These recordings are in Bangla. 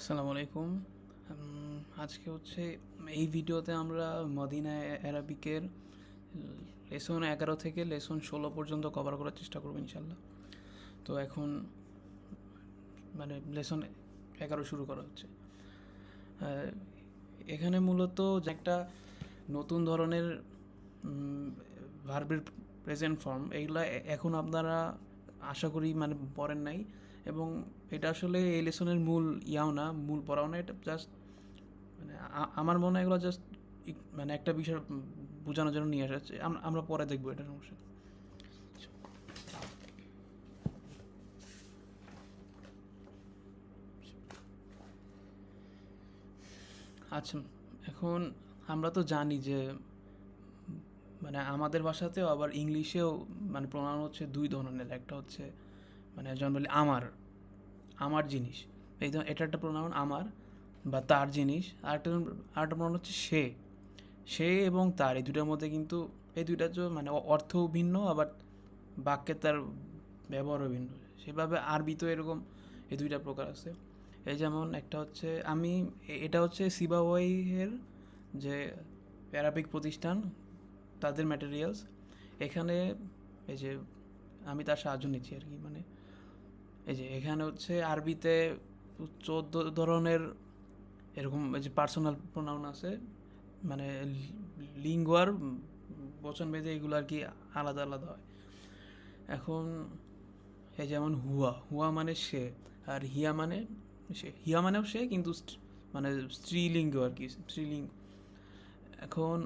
আসসালামু আলাইকুম। আজকে হচ্ছে এই ভিডিওতে আমরা মদিনা অ্যারাবিকের লেসন 11 থেকে লেসন 16 পর্যন্ত কভার করার চেষ্টা করবো ইনশাল্লাহ। তো এখন মানে লেসন 11 শুরু করা হচ্ছে। আহ, এখানে মূলত যে একটা নতুন ধরনের ভার্বের প্রেজেন্ট ফর্ম এইগুলা এখন আপনারা আশা করি মানে পড়েন নাই, এবং এটা আসলে এই লেসনের মূল ইয়াও না, মূল পড়াও না। এটা জাস্ট মানে আমার মনে হয় এগুলো জাস্ট মানে একটা বিষয় বোঝানোর জন্য নিয়ে আসা। আমরা পরে দেখবো, এটা সমস্যা নেই। আচ্ছা, এখন আমরা তো জানি যে মানে আমাদের ভাষাতেও আবার ইংলিশেও মানে প্রণাম হচ্ছে দুই ধরনের। একটা হচ্ছে মানে যেমন বলি আমার, আমার জিনিস, এটা একটা প্রণাম আমার বা তার জিনিস। আরেকটা প্রণাম হচ্ছে সে, সে এবং তার, এই দুটার মধ্যে কিন্তু এই দুইটা যে মানে অর্থও ভিন্ন, আবার বাক্যে তার ব্যবহারও ভিন্ন। সেভাবে আরবিতেও এরকম এই দুইটা প্রকার আছে। এই যেমন একটা হচ্ছে আমি, এটা হচ্ছে সিবাওয়াইয়ের যে অ্যারাবিক প্রতিষ্ঠান, তাদের ম্যাটেরিয়ালস। এখানে এই যে আমি তার সাহায্য নিচ্ছি আর কি। মানে এই যে এখানে হচ্ছে আরবিতে 14 ধরনের এরকম এই যে পার্সোনাল প্রোনাউন আছে, মানে লিঙ্গুয়ার বচন ভেদে এগুলো আর কি আলাদা আলাদা হয়। এখন এই যেমন হুয়া, হুয়া মানে সে, আর হিয়া মানে সে, হিয়া মানেও সে কিন্তু মানে স্ত্রীলিঙ্গ আর কি, স্ত্রীলিঙ্গ। এখন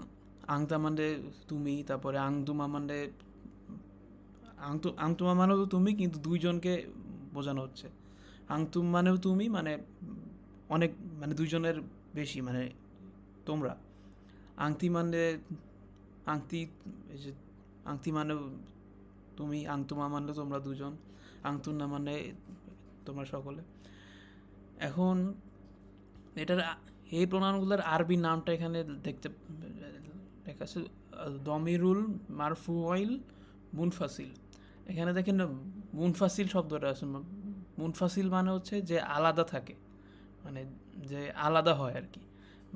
আংতা মানে তুমি, তারপরে আংদুমা মানে আংতুমা মানেও তুমি কিন্তু দুইজনকে বোঝানো হচ্ছে। আংতুম মানেও তুমি মানে অনেক, মানে দুইজনের বেশি, মানে তোমরা। আংটি মানে আংটি, এই যে আংটি মানে তুমি, আংতুমা মানে তোমরা দুজন, আংতুন্না মানে তোমরা সকলে। এখন এটার এই প্রণামগুলোর আরবি নামটা এখানে দেখতে লেখা আছে দমিরুল মারফুয়াইল মুনফাসিল। এখানে দেখেন মুনফাসিল শব্দটা আছে। মুনফাসিল মানে হচ্ছে যে আলাদা থাকে, মানে যে আলাদা হয় আর কি।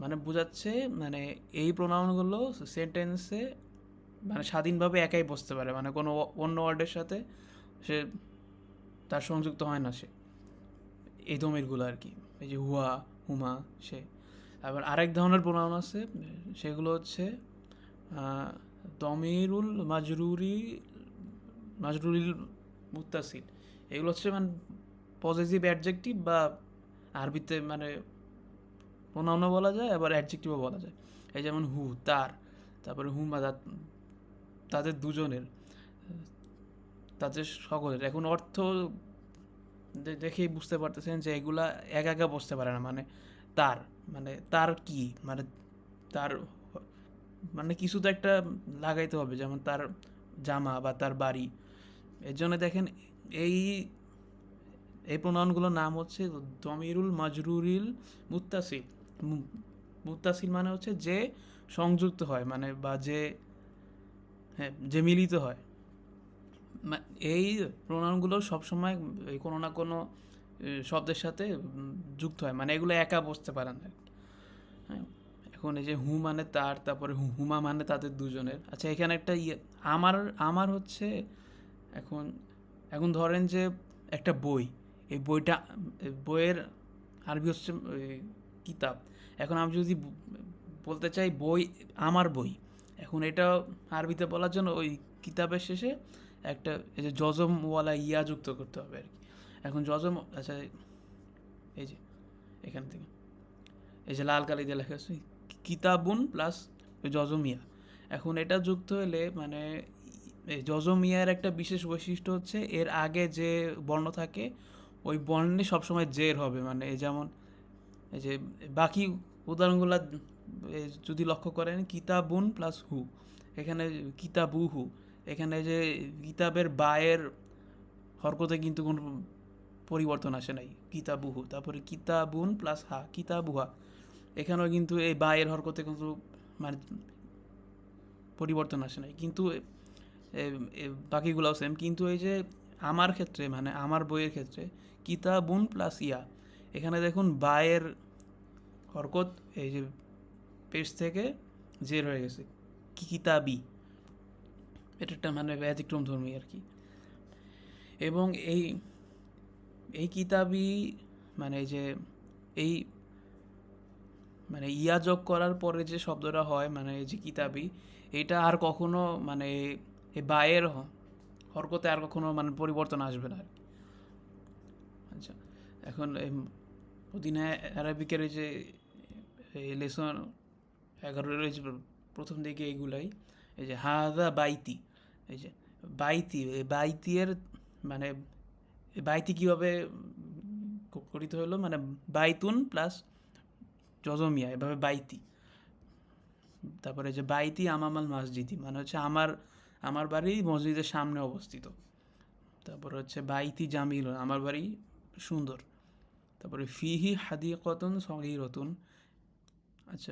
মানে বোঝাচ্ছে মানে এই প্রোনাউনগুলো সেন্টেন্সে মানে স্বাধীনভাবে একাই বসতে পারে, মানে কোনো অন্য ওয়ার্ডের সাথে সে তার সংযুক্ত হয় না। সে এই দমিরগুলো আর কি, এই যে হুয়া, হুমা, সে। আবার আরেক ধরনের প্রোনাউন আছে, সেগুলো হচ্ছে দমিরুল মাজরুরিল মুত্তাসিল। এগুলো হচ্ছে মানে পজিটিভ অ্যাডজেক্টিভ, বা আরবিতে মানে প্রোনাউনও বলা যায়, আবার অ্যাডজেক্টিভও বলা যায়। এই যেমন হু তার, তারপরে হুমা তাদের দুজনের, তাদের সকলের। এখন অর্থ দেখেই বুঝতে পারতেছেন যে এগুলা একা একা বসতে পারে না। মানে তার, মানে তার কি, মানে তার মানে কিছু তো একটা লাগাইতে হবে, যেমন তার জামা বা তার বাড়ি। এর জন্য দেখেন এই এই প্রণয়নগুলোর নাম হচ্ছে দমিরুল মাজরুরিল মুত্তাসিল। মুত্তাসিল মানে হচ্ছে যে সংযুক্ত হয়, মানে বা যে, হ্যাঁ, যে মিলিত হয়। এই প্রণয়নগুলো সবসময় কোনো না কোনো শব্দের সাথে যুক্ত হয়, মানে এগুলো একা বসতে পারে না। হ্যাঁ, এখন এই যে হু মানে তার, তারপরে হুমা মানে তাদের দুজনের। আচ্ছা, এখানে একটা ইয়ে, আমার, আমার হচ্ছে এখন, এখন ধরেন যে একটা বই, এই বইটা, বইয়ের আরবি হচ্ছে কিতাব। এখন আমি যদি বলতে চাই বই, আমার বই, এখন এটা আরবিতে বলার জন্য ওই কিতাবের শেষে একটা এই যে জজমওয়ালা ইয়া যুক্ত করতে হবে আর কি। এখন জজম, আচ্ছা এই যে এখান থেকে এই যে লাল কালি দিয়ে লেখা আছে কিতাবুন প্লাস জজমিয়া। এখন এটা যুক্ত হলে মানে এই জজমিয়ার একটা বিশেষ বৈশিষ্ট্য হচ্ছে এর আগে যে বর্ণ থাকে ওই বর্ণে সবসময় জের হবে। মানে এই যেমন এই যে বাকি উদাহরণগুলো যদি লক্ষ্য করেন, কিতাবুন প্লাস হু, এখানে কিতাবু হু, এখানে যে কিতাবের বায়ের হরকতে কিন্তু কোনো পরিবর্তন আসে নাই, কিতাবুহু। তারপরে কিতাবুন প্লাস হা, কিতাবুহা, এখানেও কিন্তু এই বায়ের হরকতে কিন্তু মানে পরিবর্তন আসে নাই, কিন্তু বাকিগুলোও সেম। কিন্তু এই যে আমার ক্ষেত্রে, মানে আমার বইয়ের ক্ষেত্রে কিতাবুন প্লাস ইয়া, এখানে দেখুন বায়ের হরকত এই যে পেশ থেকে জের হয়ে গেছে, কিতাবি, এটা একটা মানে ব্যতিক্রম ধর্মী আর কি। এবং এই এই কিতাবি মানে এই যে এই মানে ইয়া যোগ করার পরে যে শব্দটা হয় মানে এই যে কিতাবি, এটা আর কখনো মানে এই বায়ের হরকতে আর কখনো মানে পরিবর্তন আসবে না আর কি। আচ্ছা, এখন এই মদিনা অ্যারাবিকের এই যে এই লেসন 11 এই যে প্রথম দিকে এইগুলাই, এই যে হাদা বাইতি, এই যে বাইতি, এই বাইতি এর মানে এই বাইতি কীভাবে গঠিত হলো, মানে বাইতুন প্লাস জজমিয়া, এভাবে বাইতি। তারপরে যে বাইতি আমামাল মসজিদি, মানে হচ্ছে আমার বাড়ি মসজিদের সামনে অবস্থিত। তারপরে হচ্ছে বাইতি জামিল, আমার বাড়ি সুন্দর। তারপরে ফিহি হাদিকতুন সগীরাতুন, আচ্ছা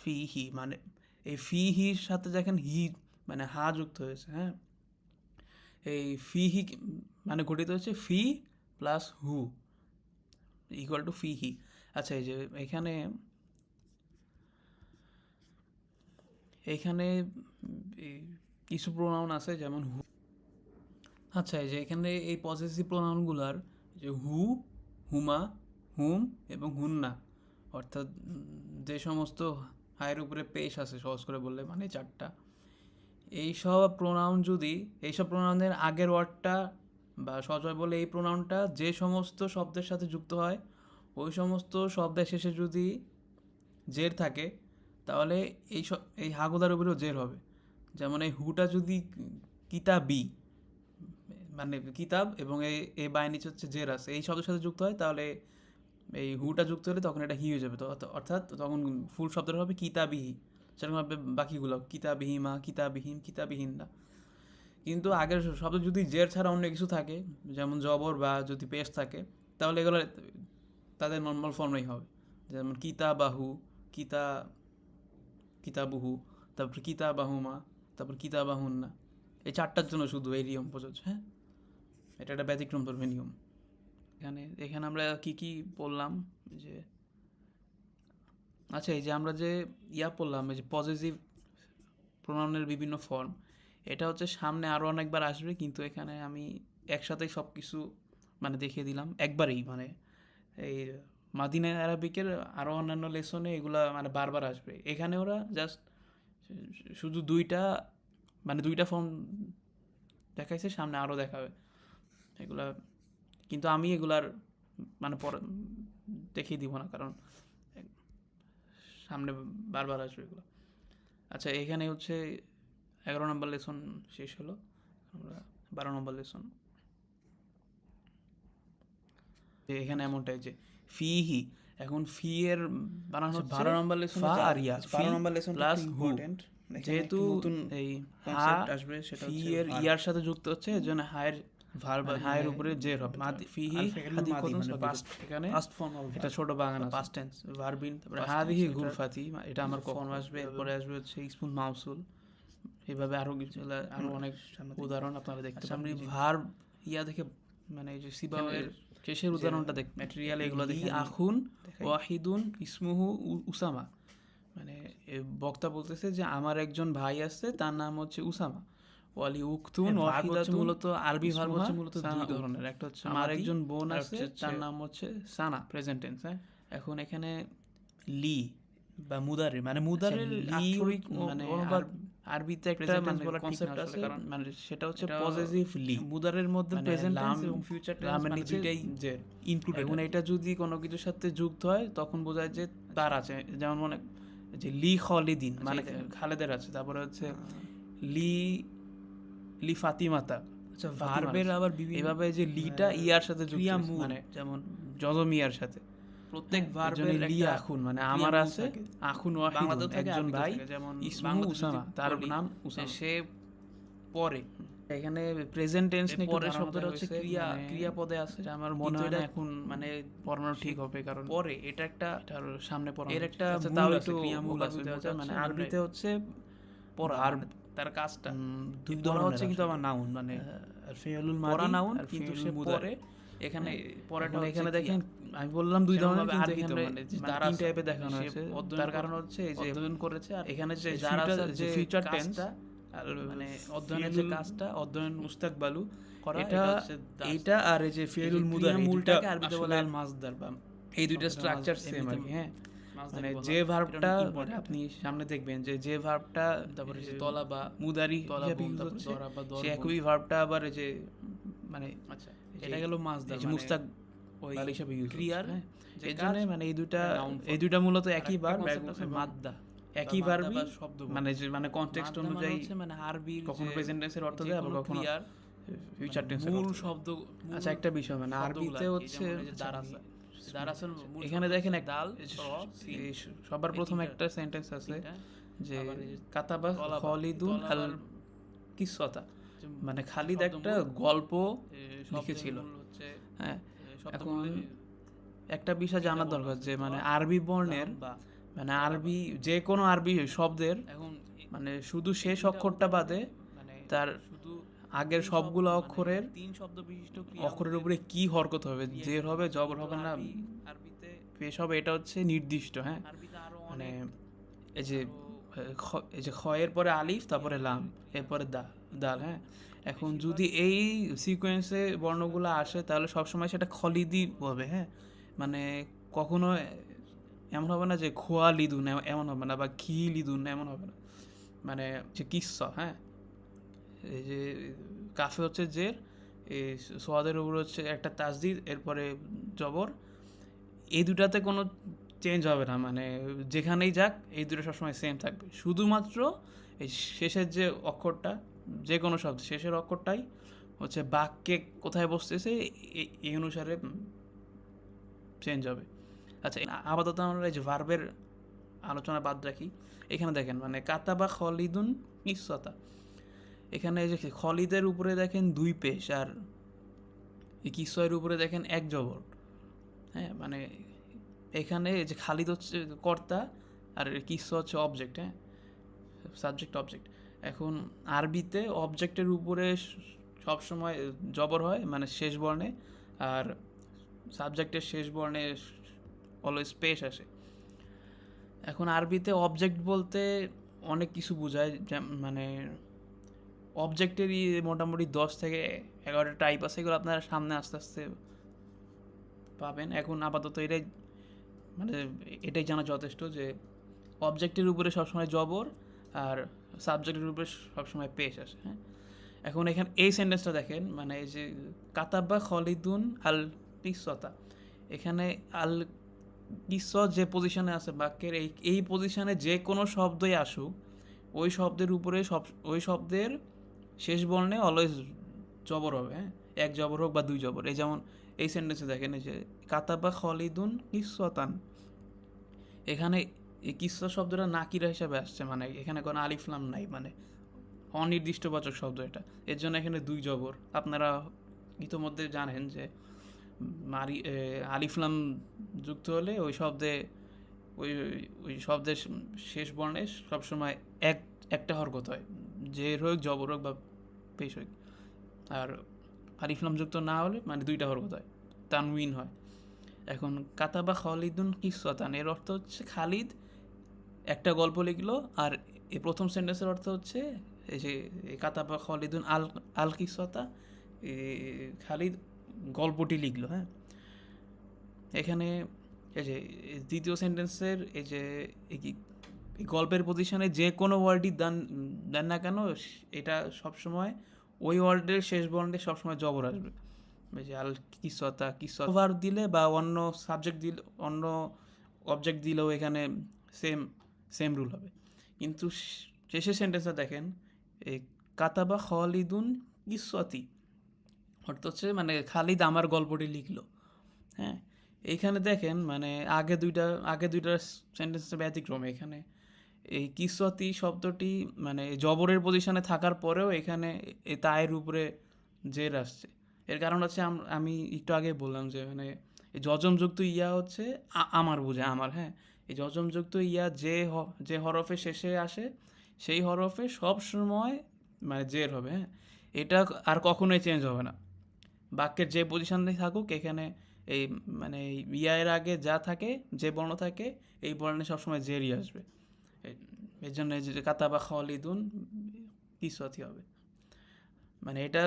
ফিহি মানে এই ফিহির সাথে দেখেন হি মানে হা যুক্ত হয়েছে, হ্যাঁ। এই ফিহি মানে গঠিত হচ্ছে ফি প্লাস হু ইকুয়াল টু ফিহি। আচ্ছা, এই যে এখানে কিছু প্রোনাউন আছে যেমন হু। আচ্ছা, এই যে এখানে এই পজেসিভ প্রোনাউনগুলার যে হু, হুমা, হুম এবং হুন্না, অর্থাৎ যে সমস্ত হায়ের উপরে পেশ আছে সহজ করে বললে মানে 4টা, এইসব প্রোনাউনের আগের ওয়ার্ডটা বা সহজভাবে বলে এই প্রোনাউনটা যে সমস্ত শব্দের সাথে যুক্ত হয় ওই সমস্ত শব্দের শেষে যদি জের থাকে তাহলে এই হাগুদার উপরেও জের হবে। যেমন এই হুটা যদি কিতাবি মানে কিতাব এবং এই বায়ের নিচে হচ্ছে জের আছে এই শব্দের সাথে যুক্ত হয়, তাহলে এই হুটা যুক্ত হলে তখন এটা হি হয়ে যাবে, অর্থাৎ তখন ফুল শব্দটা হবে কিতাবিহি। সেরকমভাবে বাকিগুলো কিতাবিহিমা, কিতাবিহিম, কিতাবিহীন না। কিন্তু আগের শব্দ যদি জের ছাড়া অন্য কিছু থাকে, যেমন জবর বা যদি পেশ থাকে, তাহলে এগুলো তাদের নর্মাল ফর্মেই হবে। যেমন কিতাবাহু, কিতাবুহু, তারপর কিতাবাহুমা, তারপর কিতাবাহুন্না, এই 4টার জন্য শুধু এই নিয়ম প্রযোজ্য। হ্যাঁ, এটা একটা ব্যতিক্রম ধর্মী নিয়ম। এখানে আমরা কি বললাম যে আচ্ছা, এই যে আমরা যে পড়লাম এই যে পজিটিভ প্রোনাউনের বিভিন্ন ফর্ম, এটা হচ্ছে সামনে আরও অনেকবার আসবে, কিন্তু এখানে আমি একসাথেই সব কিছু মানে দেখিয়ে দিলাম একবারেই। মানে এই মাদিনা আরাবিকের আরও অন্যান্য লেসনে এগুলা মানে বারবার আসবে, এখানে ওরা জাস্ট শুধু দুইটা ফর্ম দেখাইছে, সামনে আরও দেখাবে এগুলা, কিন্তু আমি এগুলার মানে পরে দেখিয়ে দিব না, কারণ সামনে বারবার আসবে এগুলো। আচ্ছা, এখানে হচ্ছে 11 নম্বর লেসন শেষ হলো, আমরা 12 নম্বর লেসন। এখানে এমনটাই যে ফিহি, এখন ফি এর বানানো 12 নম্বর লেসন আর ইয়া 12 নম্বর লেসন প্লাস ইম্পর্টেন্ট, যেহেতু এই কনসেপ্ট আসবে সেটা ফি এর ইয়ার সাথে যুক্ত হচ্ছে, এজন্য হায়ের উপরে জের হবে। ফিহি হাদিকতুন, এখানে পাস্ট ফর্ম হবে, এটা ছোট বাগান আছে পাস্ট টেন্স ভার্বিন। তারপরে হাদিহি গুরফাতি, এটা আমার ফর্ম আসবে, এরপরে আসবে হচ্ছে ইসমুল মাউসুল। এইভাবে আরো অনেক উদাহরণ আপনারা দেখতে পাবেন। আমরা ভার্ব ইয়া দেখে মানে এই যে সিবাবের শেষের উদাহরণটা দেখ, ম্যাটেরিয়াল এগুলো দেখি, আখুন ওয়াহিদুন ইসমুহু উসামা, মানে বক্তা বলতেছে যে আমার একজন ভাই আছে, তার নাম হচ্ছে উসামা। ওয়ালি উকতুন ওয়াহিদাতুন, মূলত আরবি ভার্ব হচ্ছে মূলত দুই ধরনের, একটা হচ্ছে আমার একজন বোন আছে, তার নাম হচ্ছে সানা, প্রেজেন্ট টেন্স। হ্যাঁ, এখন এখানে লি বা মুদারির, মানে মুদারির আক্ষরিক মানে আরবিতে একটা মানে কনসেপ্ট আছে, মানে সেটা হচ্ছে পজিটিভলি মুদারের মধ্যে প্রেজেন্ট টেন্স এবং ফিউচার টেন্স মানে দুইটাই যে ইনক্লুডেড। এখন এটা যদি কোনো কিছুর সাথে যুক্ত হয় তখন বোঝায় যে তার আছে, যেমন মানে যে লি খালিদিন মানে খালেদের আছে, তারপরে হচ্ছে লি ফাতিমাতা। আচ্ছা, ভার্বের আবার এভাবে যে লিটা ইয়ার সাথে যুক্ত, মানে যেমন জজমিয়ার সাথে প্রত্যেক ভার্বের লি আখুন, মানে আমার আছে আখুন ওয়াহিদুন, একজন ভাই, যেমন ইসমু উসামা, তার নাম উসামা, সে পরে। এখানে প্রেজেন্ট টেন্স নিয়ে পরের শব্দটা হচ্ছে ক্রিয়াপদে আছে, যা আমার মনে হয় না এখন মানে পড়ানো ঠিক হবে, কারণ পরে এটা একটা সামনে পড়ানো এর একটা তাও একটু ক্রিয়ামূল আছে, মানে আরবিতে হচ্ছে পড়া, আর তার কাজটা দুই ধরনের হচ্ছে, কিন্তু আমার নাউন মানে ফিউলুল মাদি, নাউন কিন্তু সে পরে এখানে পরেরটা এখন হচ্ছে এখানে ক্রিয়া। দেখেন আমি বললাম দুই ধরনের, সেরকমভাবে কিন্তু আরবিতেও এখানে মানে যে মানে দ্বারা তিন আছে, টাইপে দেখানো সে হয়েছে। অধ্যয়ন তার কারণ হচ্ছে এই যে অধ্যয়ন করেছে, আর এখানে যে এই দারাসার যে ফিউচার টেন্স, কাজটা, মানে অধ্যয়নের যে ফিয়েলুল কাজটা, অধ্যয়ন মুস্তাকবালু, করা, এটা হচ্ছে দাস। এইটা আর এই যে এই ফিয়েলুল যে মুদার, ক্রিয়া এই দুইটা মূলটাকে আরবিতে বলে আসলে আল মাসদার, বা এই দুইটা শব্দটা স্ট্রাকচার সেম আর এমনিতে কি, হ্যাঁ। মাসদারই মানে বলা যে হয়। এটা ভার্বটা অনেক মানে ইম্পর্টেন্ট। আপনি সামনে দেখবেন যে যে ভার্বটা তারপরে যে তলা বা মুদারি হিসাবে তলাবুন, ইউজ তারপর হচ্ছে, দরা বা সে দরবুন। একই ভার্বটা আবার এই যে মানে আচ্ছা, এই যে এটা গেল মাসদার, এই যে মানে মুস্তাক ওই হিসাবে ইউজ ক্রিয়ার হ্যাঁ। যে এই কাজ, জন্য মানে এই দুইটা noun form। এই দুইটা মূলত আর একই একটা ভার্ব, concept আছে মাদ্দা, একই বা ভার্বই, বা শব্দগণ। মানে যে মানে কনটেক্সট মাদ্দা মানে অনুযায়ী হচ্ছে মানে আরবির কখনো যে প্রেজেন্ট টেন্সের অর্থ যে দেয়, আবার কোনো কখনো ক্রিয়ার ফিউচার মানে টেন্সের মূল অর্থ দেয়। শব্দ, আচ্ছা একটা বিষয় মানে শব্দগুলো আরবিতে আর কি, হচ্ছে যেমন এই যে আচ্ছা, দারাসা, দারাসার মূল এখানে শব্দ দেখেন হচ্ছে দাল, র, সিন। এই সবার এই প্রথম তিনটা- একটা সেন্টেন্স আছে তিনটা। যে আবার এই যে কাতাবা তলাবা, খালিদুন আল তলাবার কিসসতা, যে মানে খালিদ শব্দ একটা মূল, গল্প শব্দের লিখেছিল, মূল হচ্ছে হ্যাঁ। শব্দ এখন মূলে একটা বিষয় জানার বলা দরকার আছে, যে মানে ত, আরবি বর্ণের লাম, বা। মানে আরবি যে কোনো আরবি শব্দের এখন মানে শুধু শেষ তিনটা অক্ষরটা বাদে মানে তার শুধু আগের সবগুলো অক্ষরের তিন শব্দ বিশিষ্ট ক্রিয়া অক্ষরের উপরে কি হরকত হবে, জের হবে, জবর হবে না আরবিতে পেশ হবে, এটা হচ্ছে নির্দিষ্ট, হ্যাঁ। আরবিতে আরো মানে অনেক এই যে এই যে খ এর পরে আলিফ, তারপরে লাম, এরপরে দাল, হ্যাঁ। এখন যদি এই সিকোয়েন্সে বর্ণগুলো আসে তাহলে সবসময় সেটা খলিদি হবে, হ্যাঁ। মানে কখনো এমন হবে না যে খোয়া লিদুন, এমন হবে না, বা খি লিদুন এমন হবে না, মানে যে কিস্সা, হ্যাঁ। এই যে কাফে হচ্ছে জের, এই সোয়াদের উপর হচ্ছে একটা তাসদিদ, এরপরে জবর, এই দুটাতে কোনো চেঞ্জ হবে না, মানে যেখানেই যাক এই দুটো সবসময় সেম থাকবে। শুধুমাত্র এই শেষের যে অক্ষরটা, যে কোনো শব্দ শেষের অক্ষরটাই হচ্ছে বাক্যে কোথায় বসতেছে এই অনুসারে চেঞ্জ হবে। আচ্ছা আপাতত আমরা এই যে ভার্বের আলোচনা বাদ রাখি। এখানে দেখেন মানে কাতাবা খলিদুন কিসসতা, এখানে এই যে খলিদের উপরে দেখেন দুই পেশ, আর এই কিসয়ের উপরে দেখেন এক জবর, হ্যাঁ। মানে এখানে এই যে খালিদ হচ্ছে কর্তা, আর কিসসা হচ্ছে অবজেক্ট, হ্যাঁ, সাবজেক্ট অবজেক্ট। এখন আরবিতে অবজেক্টের উপরে সবসময় জবর হয় মানে শেষ বর্ণে, আর সাবজেক্টের শেষ বর্ণে অলওয়েজ পেশ আসে। এখন আরবিতে অবজেক্ট বলতে অনেক কিছু বোঝায়, মানে অবজেক্টেরই মোটামুটি 10 থেকে 11টা টাইপ আছে, এগুলো আপনারা সামনে আস্তে আস্তে পাবেন। এখন আপাতত এটাই মানে এটাই জানা যথেষ্ট যে অবজেক্টের উপরে সবসময় জবর, আর সাবজেক্টের উপরে সবসময় পেশ আসে, হ্যাঁ। এখন এখানে এই সেন্টেন্সটা দেখেন, মানে এই যে কাতাবা খলিদুন আল কিসসতা, এখানে আল কিসস যে পজিশনে আছে বাক্যের, এই পজিশনে যে কোনো শব্দই আসুক, ওই শব্দের উপরে ওই শব্দের শেষ বর্ণে অলওয়েজ জবর হবে, হ্যাঁ। এক জবর হোক বা দুই জবর। এই যেমন এই সেন্টেন্সে দেখেন এই যে কাতাবা খলিদুন কিসসাতান, এখানে এই কিসসা শব্দটা নাকিরা হিসাবে আসছে, মানে এখানে কোনো আলিফলাম নাই, মানে অনির্দিষ্টবাচক শব্দ এটা, এর জন্য এখানে দুই জবর। আপনারা ইতোমধ্যে জানেন যে আলিফলাম যুক্ত হলে ওই শব্দে ওই ওই শব্দের শেষ বর্ণে সবসময় একটা হরকত হয়, জের হোক, জবর হোক বা পেশ হোক। আর আলিফলাম যুক্ত না হলে মানে দুইটা হরকত হয়, তানউইন হয়। এখন কাতাবা খালিদুন কিসসাতান, এর অর্থ হচ্ছে খালিদ একটা গল্প লিখলো, আর এই প্রথম সেন্টেন্সের অর্থ হচ্ছে এই যে কাতাবা খালিদুন আল কিসসাতা, খালিদ গল্পটি লিখলো, হ্যাঁ। এখানে এই যে দ্বিতীয় সেন্টেন্সের এই যে এই গল্পের পজিশনে যে কোনো ওয়ার্ডই দেন না কেন, এটা সবসময় ওই ওয়ার্ডের শেষ বর্ণে সবসময় জবর আসবে। যে আল কিসতা ভার্ব দিলে বা অন্য সাবজেক্ট দিলে, অন্য অবজেক্ট দিলেও এখানে সেম রুল হবে। কিন্তু শেষের সেন্টেন্সটা দেখেন, এই কাতাবা খালিদুন কিসসাতি, অর্থ হচ্ছে মানে খালিদ আমার গল্পটি লিখলো, হ্যাঁ। এইখানে দেখেন মানে আগে দুইটা সেন্টেন্সের ব্যতিক্রম। এখানে এই কিসওয়াতি শব্দটি মানে জবরের পজিশনে থাকার পরেও এখানে এই তায়ের উপরে জের আসছে। এর কারণ হচ্ছে আমি একটু আগে বললাম যে মানে এই যজমযুক্ত ইয়া হচ্ছে আমার বুঝে আমার, হ্যাঁ। এই যজমযুক্ত ইয়া যে হরফে শেষে আসে সেই হরফে সব সময় মানে জের হবে, হ্যাঁ। এটা আর কখনোই চেঞ্জ হবে না। বাক্যের যে পজিশনে থাকুক এখানে এই মানে এর আগে যা থাকে যে বর্ণ থাকে এই বর্ণে সবসময় জেরই আসবে। এর জন্য এই যে কাতাবা খালিদুন কিসওয়াতি হবে, মানে এটা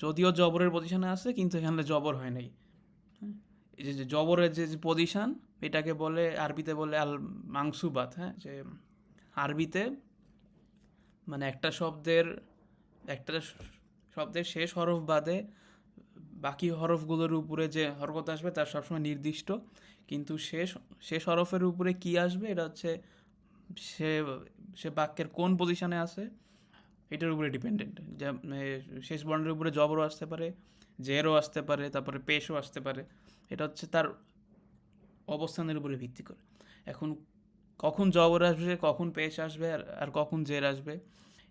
যদিও জবরের পজিশনে আছে কিন্তু এখানে জবর হয় নাই। এই যে জবরের যে পজিশন এটাকে বলে আরবিতে বলে আল মাংসুবাত। হ্যাঁ, যে আরবিতে মানে একটা শব্দের শেষ হরফ বাদে বাকি হরফগুলোর উপরে যে হরকত আসবে তার সবসময় নির্দিষ্ট, কিন্তু শেষ শেষ হরফের উপরে কি আসবে এটা হচ্ছে সে সে বাক্যের কোন পজিশনে আছে এটার উপরে ডিপেন্ডেন্ট। যে শেষ বর্ণের উপরে জবরও আসতে পারে, জেরও আসতে পারে, তারপরে পেশও আসতে পারে। এটা হচ্ছে তার অবস্থানের উপরে ভিত্তি করে। এখন কখন জবর আসবে, কখন পেশ আসবে, আর কখন জের আসবে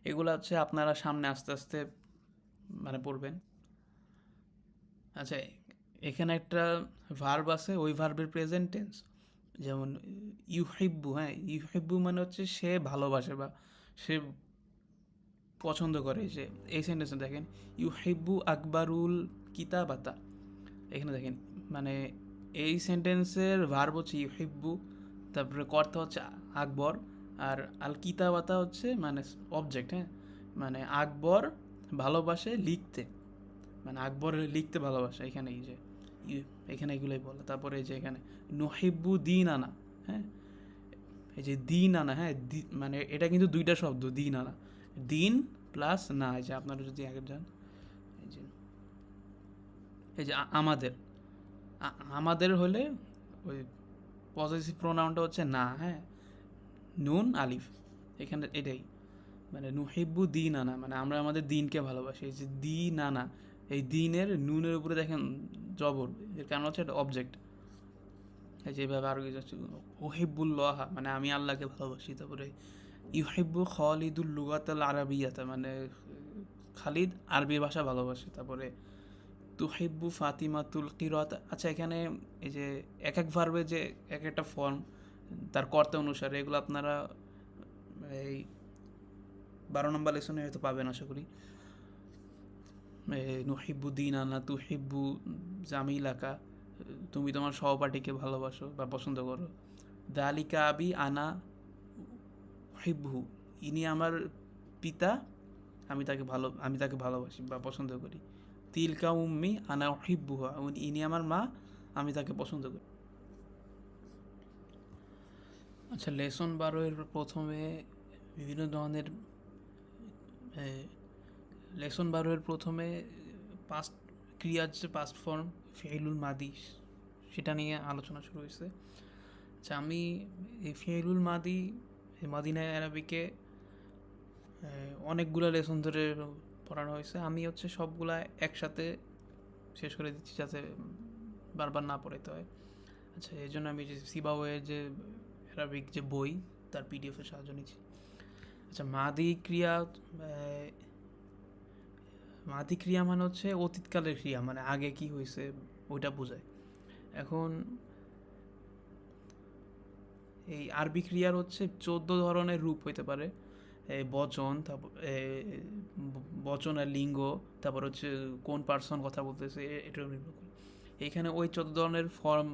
এগুলো হচ্ছে আপনারা সামনে আস্তে আস্তে মানে পড়বেন। আচ্ছা, এখানে একটা ভার্ব আছে, ওই ভার্বের প্রেজেন্ট টেন্স, যেমন ইউহিব্বু। হ্যাঁ, ইউহিব্বু মানে হচ্ছে সে ভালোবাসে বা সে পছন্দ করে। যে এই সেন্টেন্সে দেখেন ইউহিব্বু আকবরুল কিতাবাতা, এখানে দেখেন মানে এই সেন্টেন্সের ভার্ব হচ্ছে ইউহিব্বু, তারপরে কর্তা হচ্ছে আকবর, আর আল কিতাবাতা হচ্ছে মানে অবজেক্ট। হ্যাঁ, মানে আকবর ভালোবাসে লিখতে, মানে আকবর লিখতে ভালোবাসে। এখানে এই যে এখানে এগুলোই বলে। তারপরে এই যে এখানে নহিব্বু দিন আনা। হ্যাঁ, এই যে দিন আনা, হ্যাঁ মানে এটা কিন্তু দুইটা শব্দ, দিন আনা, দিন প্লাস না। এই যে আপনারা যদি আগে যান এই যে আমাদের আমাদের হলে ওই পজিটিভ প্রোনাউনটা হচ্ছে না। হ্যাঁ, নুন আলিফ, এখানে এটাই মানে নুহিব্বু দিন আনা, মানে আমরা আমাদের দিনকে ভালোবাসি। এই যে দিন আনা, এই দিনের নুনের উপরে দেখেন জবর, এর কারণ হচ্ছে এটা অবজেক্ট। এই যেভাবে আরো কিছু আছে ওহিব্বুল্লাহ, মানে আমি আল্লাহকে ভালোবাসি। তারপরে ইউহিব্বু খালিদুল লুগাতাল আরাবিয়াতা, মানে খালিদ আরবি ভাষা ভালোবাসে। তারপরে তুহিব্বু ফাতিমাতুল কিরাত। আচ্ছা, এখানে এই যে এক এক ভার্বে যে এক একটা ফর্ম তার কর্তা অনুসারে, এগুলো আপনারা এই 12 নম্বর লেসনে হয়তো পাবেন আশা করি। নুহিব্বু দিন আনা, তুহিব্বু জামিলাকা, তুমি তোমার সহপাঠীকে ভালোবাসো বা পছন্দ করো। দালিকা আবি আনা হিব্বু, ইনি আমার পিতা, আমি তাকে ভালোবাসি বা পছন্দ করি। তিলকা উম্মি আনা হিব্বুহা, ইনি আমার মা, আমি তাকে পছন্দ করি। আচ্ছা, লেসন 12-এর প্রথমে বিভিন্ন ধরনের লেসন 12-এর প্রথমে পাস্ট ক্রিয়ার যে পাস্ট ফর্ম ফেইলুল মাদি সেটা নিয়ে আলোচনা শুরু হয়েছে। আচ্ছা, আমি এই ফেইলুল মাদি এই মাদিনা আরবিকে অনেকগুলো লেসন ধরে পড়ানো হয়েছে। আমি হচ্ছে সবগুলা একসাথে শেষ করে দিচ্ছি যাতে বারবার না পড়াইতে হয়। আচ্ছা, এই জন্য আমি যে সিবাওয়ের যে অ্যারাবিক যে বই তার পিডিএফের সাহায্য নিচ্ছি। আচ্ছা, মাদি ক্রিয়া মানে হচ্ছে অতীতকালের ক্রিয়া, মানে আগে কি হয়েছে ওইটা বোঝায়। এখন এই আরবি ক্রিয়ার হচ্ছে 14 ধরনের রূপ হইতে পারে। বচন, তারপর বচন আর লিঙ্গ, তারপর হচ্ছে কোন পার্সন কথা বলতেছে এটাও নির্ভর করে। এইখানে ওই 14 ধরনের ফর্ম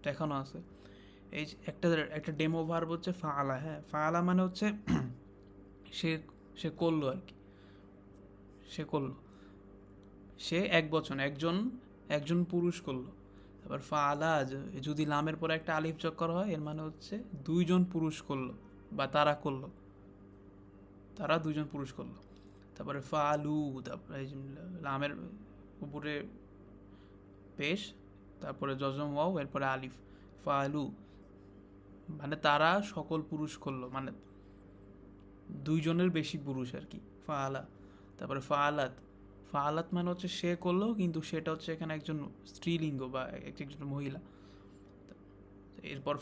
দেখানো আছে। এই যে একটা একটা ডেমো ভার্ব হচ্ছে ফাআলা। হ্যাঁ, ফাআলা মানে হচ্ছে সে সে করলো আর কি, সে করলো, সে এক বচন, একজন পুরুষ করলো। তারপর ফাআলা যদি লামের পরে একটা আলিফ যোগ করা হয় এর মানে হচ্ছে দুইজন পুরুষ করলো বা তারা দুইজন পুরুষ করলো। তারপরে ফালু, তারপরে লামের উপরে পেশ, তারপরে জজম ওয়াও, এরপরে আলিফ, ফালু মানে তারা সকল পুরুষ করলো, মানে দুইজনের বেশি পুরুষ আর কি, ফাআলা। তারপরে ফাআলাত মানে হচ্ছে সে করলো কিন্তু সেটা হচ্ছে এখানে একজন স্ত্রীলিঙ্গ বা একজন মহিলা। এরপর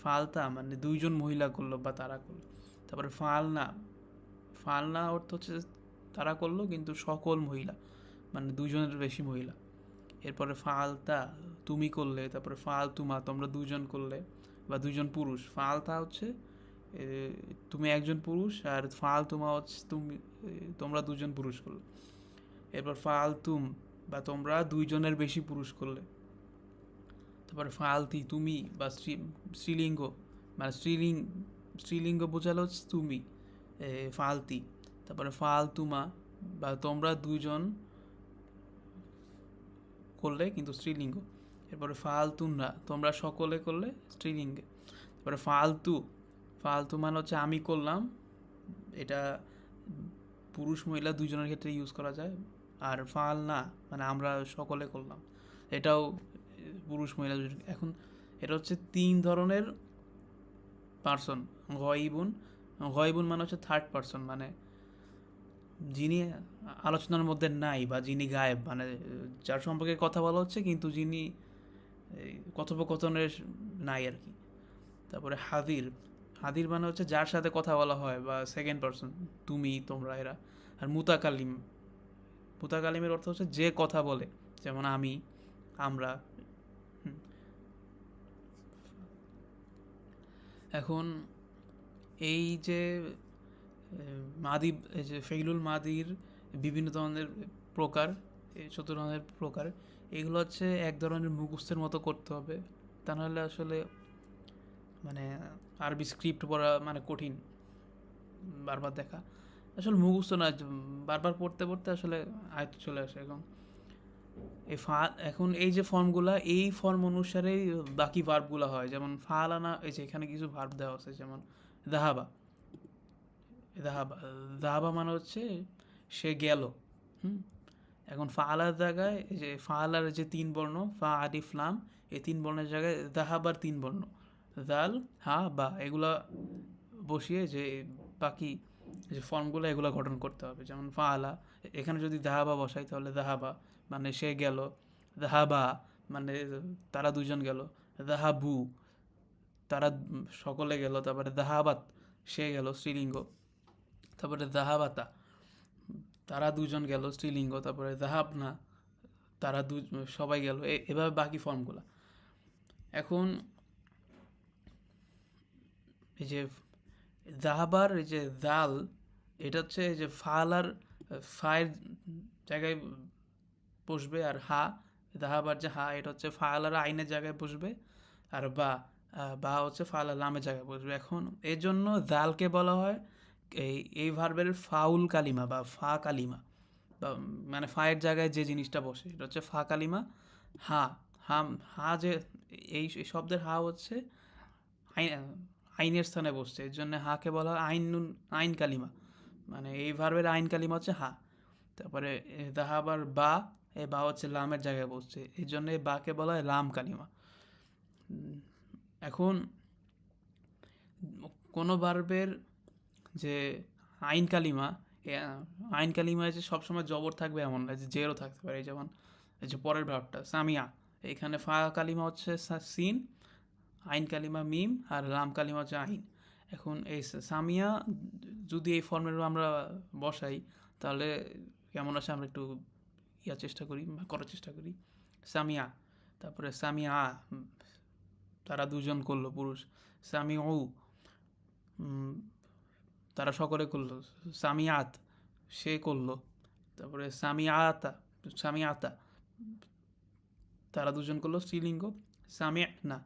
ফালতা মানে দুইজন মহিলা করলো বা তারা করলো। তারপরে ফালনা অর্থ হচ্ছে তারা করলো কিন্তু সকল মহিলা, মানে দুইজনের বেশি মহিলা। এরপরে ফালতা তুমি করলে, তারপরে ফালতুমা তোমরা দুইজন করলে বা দুইজন পুরুষ। ফালতা হচ্ছে তুমি একজন পুরুষ, আর ফালতুমা হচ্ছে তোমরা দুজন পুরুষ করলে। এরপর ফালতুম বা তোমরা দুইজনের বেশি পুরুষ করলে। তারপরে ফালতি তুমি বা স্ত্রীলিঙ্গ, মানে স্ত্রীলিঙ্গ বোঝালো হচ্ছে তুমি, ফালতি। তারপরে ফালতুমা বা তোমরা দুইজন করলে কিন্তু স্ত্রীলিঙ্গ। এরপরে ফালতুনরা তোমরা সকলে করলে স্ত্রীলিঙ্গে। তারপরে ফালতু, ফালতু মানে হচ্ছে আমি করলাম, এটা পুরুষ মহিলা দুইজনের ক্ষেত্রে ইউজ করা যায়। আর ফাল না মানে আমরা সকলে করলাম, এটাও পুরুষ মহিলা দুজন। এখন এটা হচ্ছে 3 ধরনের পার্সন। গয়বুন, গয়বুন মানে হচ্ছে থার্ড পার্সন, মানে যিনি আলোচনার মধ্যে নাই বা যিনি গায়েব, মানে যার সম্পর্কে কথা বলা হচ্ছে কিন্তু যিনি কথোপকথনের নাই আর কি। তারপরে হাদির, হাদির মানে হচ্ছে যার সাথে কথা বলা হয় বা সেকেন্ড পার্সন, তুমি তোমরা এরা। আর মুতাকালিম, মুতাকালিমের অর্থ হচ্ছে যে কথা বলে, যেমন আমি, আমরা। হুম। এখন এই যে মাদি, এই যে ফেইলুল মাদির বিভিন্ন ধরনের প্রকার, এই 14 ধরনের প্রকার, এগুলো হচ্ছে এক ধরনের মুখস্থের মতো করতে হবে, তা নাহলে আসলে মানে আরবি স্ক্রিপ্ট পড়া মানে কঠিন, বারবার দেখা আসলে মুখস্থ না, বারবার পড়তে পড়তে আসলে আয়ত্ত চলে আসে। এখন এই যে ফর্মগুলা, এই ফর্ম অনুসারেই বাকি ভার্বগুলো হয়। যেমন ফালানা, এই যে এখানে কিছু ভার্ব দেওয়া আছে, যেমন দাহাবা, দাহাবা, দাহাবা মানে হচ্ছে সে গেল। হুম। এখন ফালার জায়গায় এই যে ফালার যে 3 বর্ণ ফা আলিফ লাম, এই 3 বর্ণের জায়গায় দাহাবার 3 বর্ণ দাল হা বা, এগুলা বসিয়ে যে বাকি যে ফর্মগুলো এগুলো গঠন করতে হবে। যেমন ফালা, এখানে যদি দাহাবা বসাই তাহলে দাহাবা মানে সে গেল, দাহাবা মানে তারা দুজন গেল, দাহাবু তারা সকলে গেল, তারপরে দাহাবাত সে গেল স্ত্রীলিঙ্গ, তারপরে দাহাবাতা তারা দুজন গেল স্ত্রীলিঙ্গ, তারপরে দাহাবনা তারা সবাই গেল, এভাবে বাকি ফর্মগুলো। এখন এই যে দাহাবার এই যে দাল, এটা হচ্ছে এই যে ফাল আর ফায়ের জায়গায় বসবে, আর হা, দাহাবার যে হা এটা হচ্ছে ফাল আর আইনের জায়গায় বসবে, আর বা, বা হচ্ছে ফাল আর লামের জায়গায় বসবে। এখন এর জন্য দালকে বলা হয় এই ভার্বের ফাউল কালিমা বা ফা কালিমা, বা মানে ফায়ের জায়গায় যে জিনিসটা বসে এটা হচ্ছে ফা কালিমা। হা, হা, হা যে এই শব্দের হা হচ্ছে আইনের স্থানে বসছে, এর জন্য হাকে বলা হয় আইন কালিমা, মানে এই ভার্বের আইন কালিমা হচ্ছে হা। তারপরে দাহাবার বা, এ বা হচ্ছে লামের জায়গায় বসছে, এই জন্য এই বাকে বলা হয় লাম কালিমা। এখন কোনো ভার্বের যে আইন কালিমা, আইন কালিমায় যে সবসময় জবর থাকবে এমন না, যে জেরও থাকতে পারে। যেমন এই যে পরের ভার্বটা সামিয়া, এখানে ফা কালিমা হচ্ছে সিন, আইন কালিমা মিম, আর লাম কালিমা হচ্ছে আইন। এখন এই সামিয়া যদি এই ফর্মের আমরা বসাই তাহলে কেমন আছে আমরা একটু চেষ্টা করি, করার চেষ্টা করি। সামিয়া, তারপরে সামিয়া তারা দুজন করলো পুরুষ, সামি ও তারা সকলে করলো, সামিয়াত সে করলো, তারপরে সামিয়াতা, সামিয়াতা তারা দুজন করলো স্ত্রীলিঙ্গ, সামিয়া না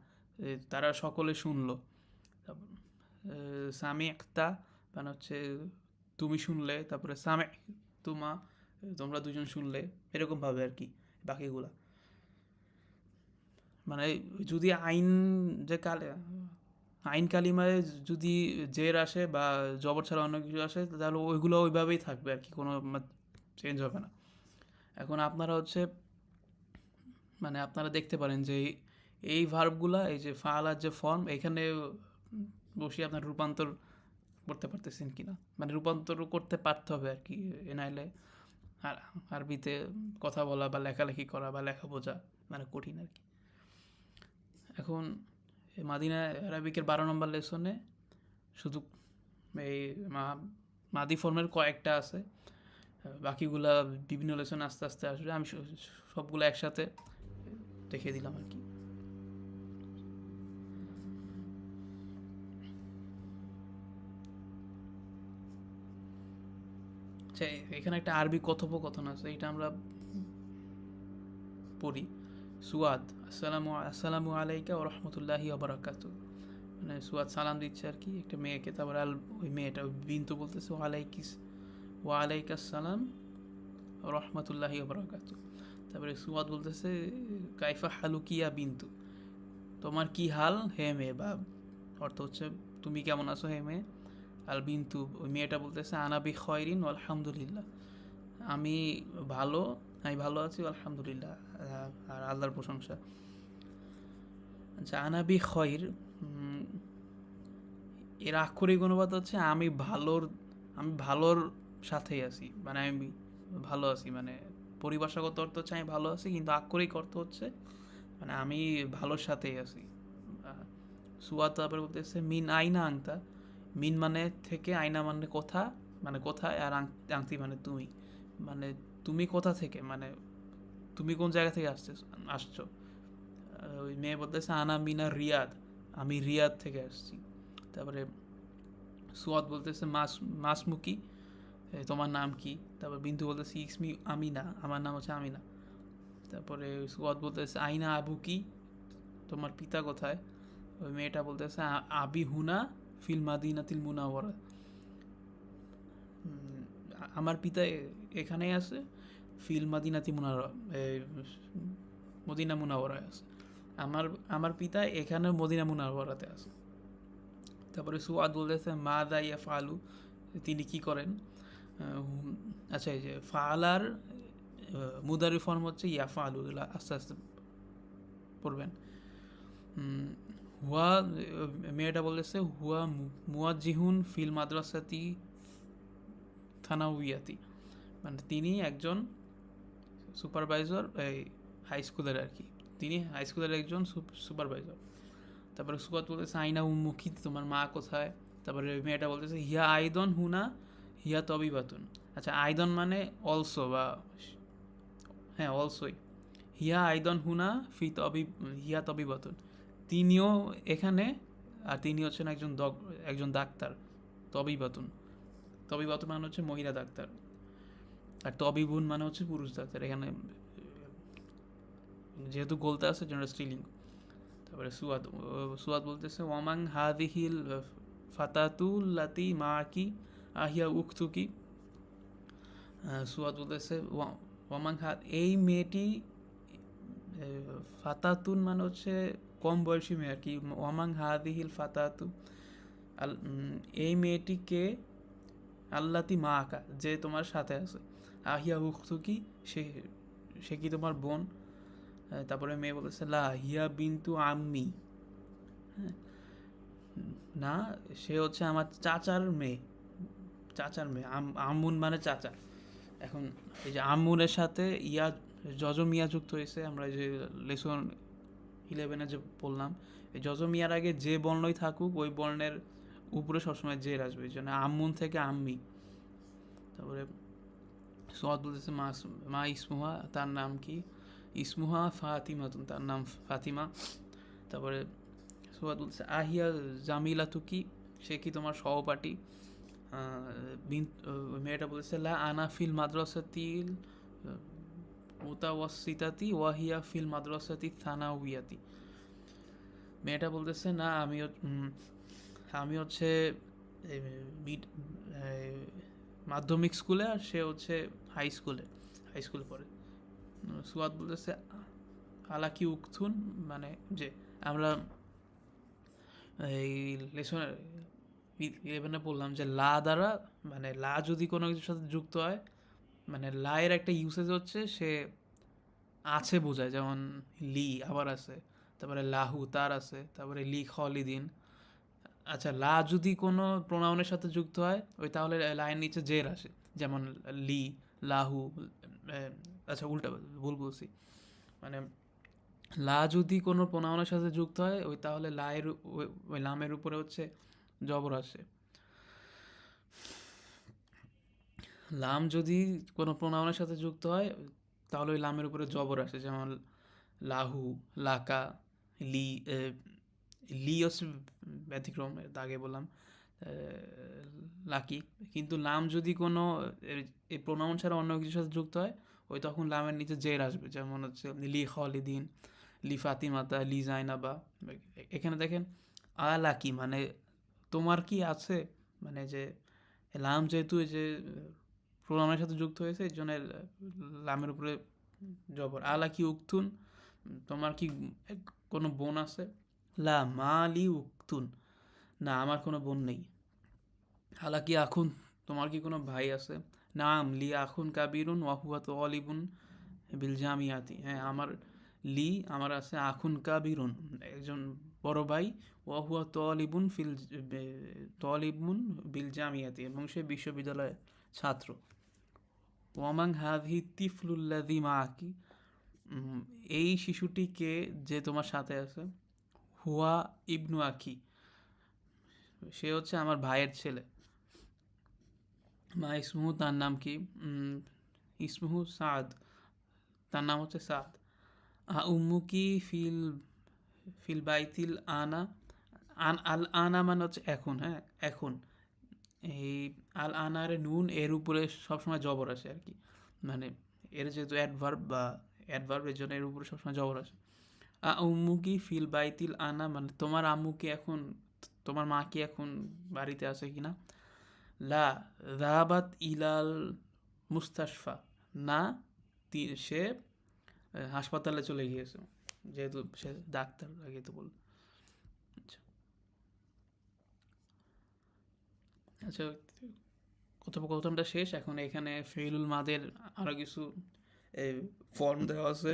তারা সকলে শুনলো, তারপর সামিয়াতা মানে হচ্ছে তুমি শুনলে, তারপরে সামে তোমরা দুজন শুনলে, এরকমভাবে আর কি বাকিগুলা। মানে যদি আইন যে আইন কালিমায় যদি জের আসে বা জবর ছাড়া অন্য কিছু আসে তাহলে ওইগুলো ওইভাবেই থাকবে আর কি, কোনো চেঞ্জ হবে না। এখন আপনারা হচ্ছে মানে আপনারা দেখতে পারেন যে এই ভার্বগুলা, এই যে ফালার যে ফর্ম, এখানে বসিয়ে আপনার রূপান্তর করতে পারতেছেন কিনা, মানে রূপান্তর করতে পারতে হবে আর কি, এ নাইলে আর আরবিতে কথা বলা বা লেখালেখি করা বা লেখা বোঝা মানে কঠিন আর কি। এখন মাদিনা অ্যারাবিকের 12 নম্বর লেসনে শুধু এই মাদি ফর্মের কয়েকটা আছে, বাকিগুলা বিভিন্ন লেসন আস্তে আস্তে আসবে, আমি সবগুলো একসাথে দেখিয়ে দিলাম আর কি। আচ্ছা, এখানে একটা আরবি কথোপকথন আছে, এটা আমরা পড়ি। সুয়াদ, আসসালামু আলাইকা ওয়া রাহমাতুল্লাহি ওয়া বারাকাতুহু। মানে সুয়াদ সালাম দিচ্ছে আর কি একটা মেয়েকে, তারপর ওই মেয়েটা ওই বিন্তু বলতেছে ওয়া আলাইকাস সালাম ওয়া রাহমাতুল্লাহি ওয়া বারাকাতুহু। তারপরে সুয়াদ বলতেছে কাইফা হালুকিয়া বিন্তু, তোমার কি হাল হে মেয়ে, বা অর্থ হচ্ছে তুমি কেমন আছো হে মেয়ে। আল বিন্তু, ওই মেয়েটা বলতেছে আনা বি খয়রিন আলহামদুলিল্লাহ, আমি ভালো, আমি ভালো আছি আলহামদুলিল্লাহ, আর আল্লাহর প্রশংসা। আচ্ছা, আনা বি খয়র, এর আক্ষরিক অনুবাদ হচ্ছে আমি ভালোর সাথেই আছি, মানে আমি ভালো আছি, মানে পরিভাষাগত অর্থ হচ্ছে আমি ভালো আছি, কিন্তু আক্ষরিক অর্থ হচ্ছে মানে আমি ভালোর সাথেই আছি। সুয়াত তারপরে বলতেছে মিন আইনা আংতা, মিন মানে থেকে, আইনা মানে কোথা, মানে কোথায়, আর আংতি মানে তুমি, মানে তুমি কোথা থেকে, মানে তুমি কোন জায়গা থেকে আসছো। ওই মেয়ে বলতেছে আনা মিনা রিয়াদ, আমি রিয়াদ থেকে আসছি। তারপরে সুয়াদ বলতেছে মাসমুকি, তোমার নাম কি। তারপর বিন্দু বলতেছে ইসমি আমিনা, আমার নাম হচ্ছে আমিনা। তারপরে সুয়াদ বলতেছে আইনা আবু কি, তোমার পিতা কোথায়। ওই মেয়েটা বলতেছে আবি হুনা ফিল মাদিনাতিল মুনাওয়ারা, আমার পিতা এখানেই আছে, ফিল মাদিনাতি মুনাওয়ারা, মদিনা মুনাওয়ারায় আছে। আমার আমার পিতা এখানে মদিনা মুনাওয়ারাতে আছে। তারপরে সুয়াদ বলতেছে মা দা ইয়া ফালু, তিনি কি করেন। আচ্ছা, এই যে ফালার মুদারি ফর্ম হচ্ছে ইয়া ফালু, এগুলো আস্তে আস্তে পড়বেন। হুয়া, মেয়েটা বলতেছে হুয়া মুয়াজ্জিহুন ফিল মাদ্রাসাতি থানাউইয়াতি, মানে তিনি একজন সুপারভাইজার, এই হাই স্কুলের আর কি, তিনি হাই স্কুলের একজন সুপারভাইজার। তারপরে সুবাত বলতেছে আইনা উম্মুখী, তোমার মা কোথায়। তারপরে মেয়েটা বলতেছে হিয়া আইদন হুনা হিয়া তবিবাতুন। আচ্ছা, আইদন মানে অলসো, বা হ্যাঁ অলসোই। হিয়া আইদন হুনা হিয়া তবিবাতুন, তিনিও এখানে, আর তিনি হচ্ছেন একজন ডাক্তার। তবিবাতুন, তবিবাতুন মানে হচ্ছে মহিলা ডাক্তার, আর তবিবুন মানে হচ্ছে পুরুষ ডাক্তার। এখানে যেহেতু গোলতে আছে জন্য স্ত্রীলিঙ্গ। তারপরে সুয়াদ বলতেছে ওয়ামাং হাদিহিল ফাতাতুল্লাতি মাকি আহিয়া উখতুকি। সুয়াদ বলতেছে ওয়ামাং এই মেয়েটি, ফাতাতুন মানে হচ্ছে কম বয়সী মেয়ে আর কি। ওয়ামাং হাদিহিল ফাতাতু, এই মেয়েটিকে, আল্লাতি মা আঁকা, যে তোমার সাথে আছে, আহিয়া উখতুকি, সে সে কি তোমার বোন। তারপরে মেয়ে বলতেছে লা হিয়া বিন্তু আম্মি, হ্যাঁ না, সে হচ্ছে আমার চাচার মেয়ে, চাচার মেয়ে। আমুন মানে চাচা। এখন এই যে আমুনের সাথে ইয়া যজমিয়া যুক্ত হয়েছে, আমরা যে লেসন 11 যে বললাম, এই যজমিয়ার আগে যে বর্ণই থাকুক ওই বর্ণের উপরে সবসময় জের আসবে, এই জন্য আমুন থেকে আম্মি। তারপরে সোয়াদ বলতেছে মা ইসমুহা, তার নাম কি। ইসমুহা ফাতিমাতুন, তার নাম ফাতিমা। তারপরে সোয়াদ বলতেছে আহিয়া জামিলা তুকি, সে কি তোমার সহপাঠী। মেয়েটা বলতেছে লা আনা ফিল মাদ্রাসাতিল মুতাওয়াসিতাতি ওয়াহিয়া ফিল মাদ্রাসাতি থানাউইয়াতি। মেয়েটা বলতেছে না, আমি হচ্ছে মাধ্যমিক স্কুলে, আর সে হচ্ছে হাই স্কুলে পড়ে। সুয়াদ বলতেছে আলাকি উকথুন, মানে যে আমরা এই লেসন 11 বললাম যে লা দ্বারা, মানে লা যদি কোনো কিছুর সাথে যুক্ত হয়, মানে লা এর একটা ইউসেজ হচ্ছে সে আছে বোঝায়, যেমন লি আবার আছে, তারপরে লাহু তার আছে, তারপরে লি খলিদিন। আচ্ছা, লা যদি কোনো প্রোনাউনের সাথে যুক্ত হয় ওই তাহলে লাইন নিচে জের আসে, যেমন লি, লাহু। আচ্ছা, উল্টা ভুল বলছি, মানে লা যদি কোনো প্রোনাউনের সাথে যুক্ত হয় ওই তাহলে লায়ের ওই লামের উপরে হচ্ছে জবর আসে। লাম যদি কোনো প্রোনাউনের সাথে যুক্ত হয় তাহলে ওই লামের উপরে জবর আসে, যেমন লাহু, লাকা, লি। লি হচ্ছে ব্যতিক্রম, আগে বললাম। লাকি। কিন্তু লাম যদি কোনো এই প্রোনাউন ছাড়া অন্য কিছুর সাথে যুক্ত হয়, ওই তখন লামের নিচে জের আসবে। যেমন হচ্ছে লি খালিদিন, লি ফাতিমাতা, লি জাইনাবা। এখানে দেখেন আ লাকি মানে তোমার কি আছে, মানে যে লাম যেহেতু এই যে প্রোনাউনের সাথে যুক্ত হয়েছে, এই জন্য লামের উপরে জবর। আলা কি উক্তুন, তোমার কি কোনো বোন আছে? লা মা লি উক্তুন, না আমার কোনো বোন নেই। আলা কি আখুন, তোমার কি কোনো ভাই আছে? নাম লি আখুন কাবিরুন ওয়াহুয়া তো অলিবুন বিল জামিয়াতি, হ্যাঁ আমার লি আমার আছে আখুন কাবিরুন একজন বড় ভাই, ওয়াহুয়া তলিবুন তলিবুন বিল জামিয়াতি এবং সে বিশ্ববিদ্যালয়ের ছাত্র। ওয়ামাং হাদহি তিফলুল্লাদি মা আকি, এই শিশুটিকে যে তোমার সাথে আছে, হুয়া ইবনু আকি, সে হচ্ছে আমার ভাইয়ের ছেলে। মা ইসমুহু, তার নাম কি? ইসমুহু সাদ, তার নাম হচ্ছে সাদ। উম্মুকি ফিল ফিল বাইতিল আনা, আল আনা মানে হচ্ছে এখন, হ্যাঁ এখন। এই আল আনারে নুন এর উপরে সবসময় জবর আসে আর কি, মানে এর যেহেতু অ্যাডভার্ব এর জন্য এর উপরে সবসময় জবর আসে। উম্মুকি ফিল বাইতিল আনা মানে তোমার আম্মু কি এখন, তোমার মা কি এখন বাড়িতে আছে কিনা? লা যাহাবাত ইলাল মুস্তাশফা, না সে হাসপাতালে চলে গিয়েছে, যেহেতু সে ডাক্তার আগে তো বল। আচ্ছা আচ্ছা, কথোপকথনটা শেষ। এখন এখানে ফেইলুল মাদের আরও কিছু ফর্ম দেওয়া আছে।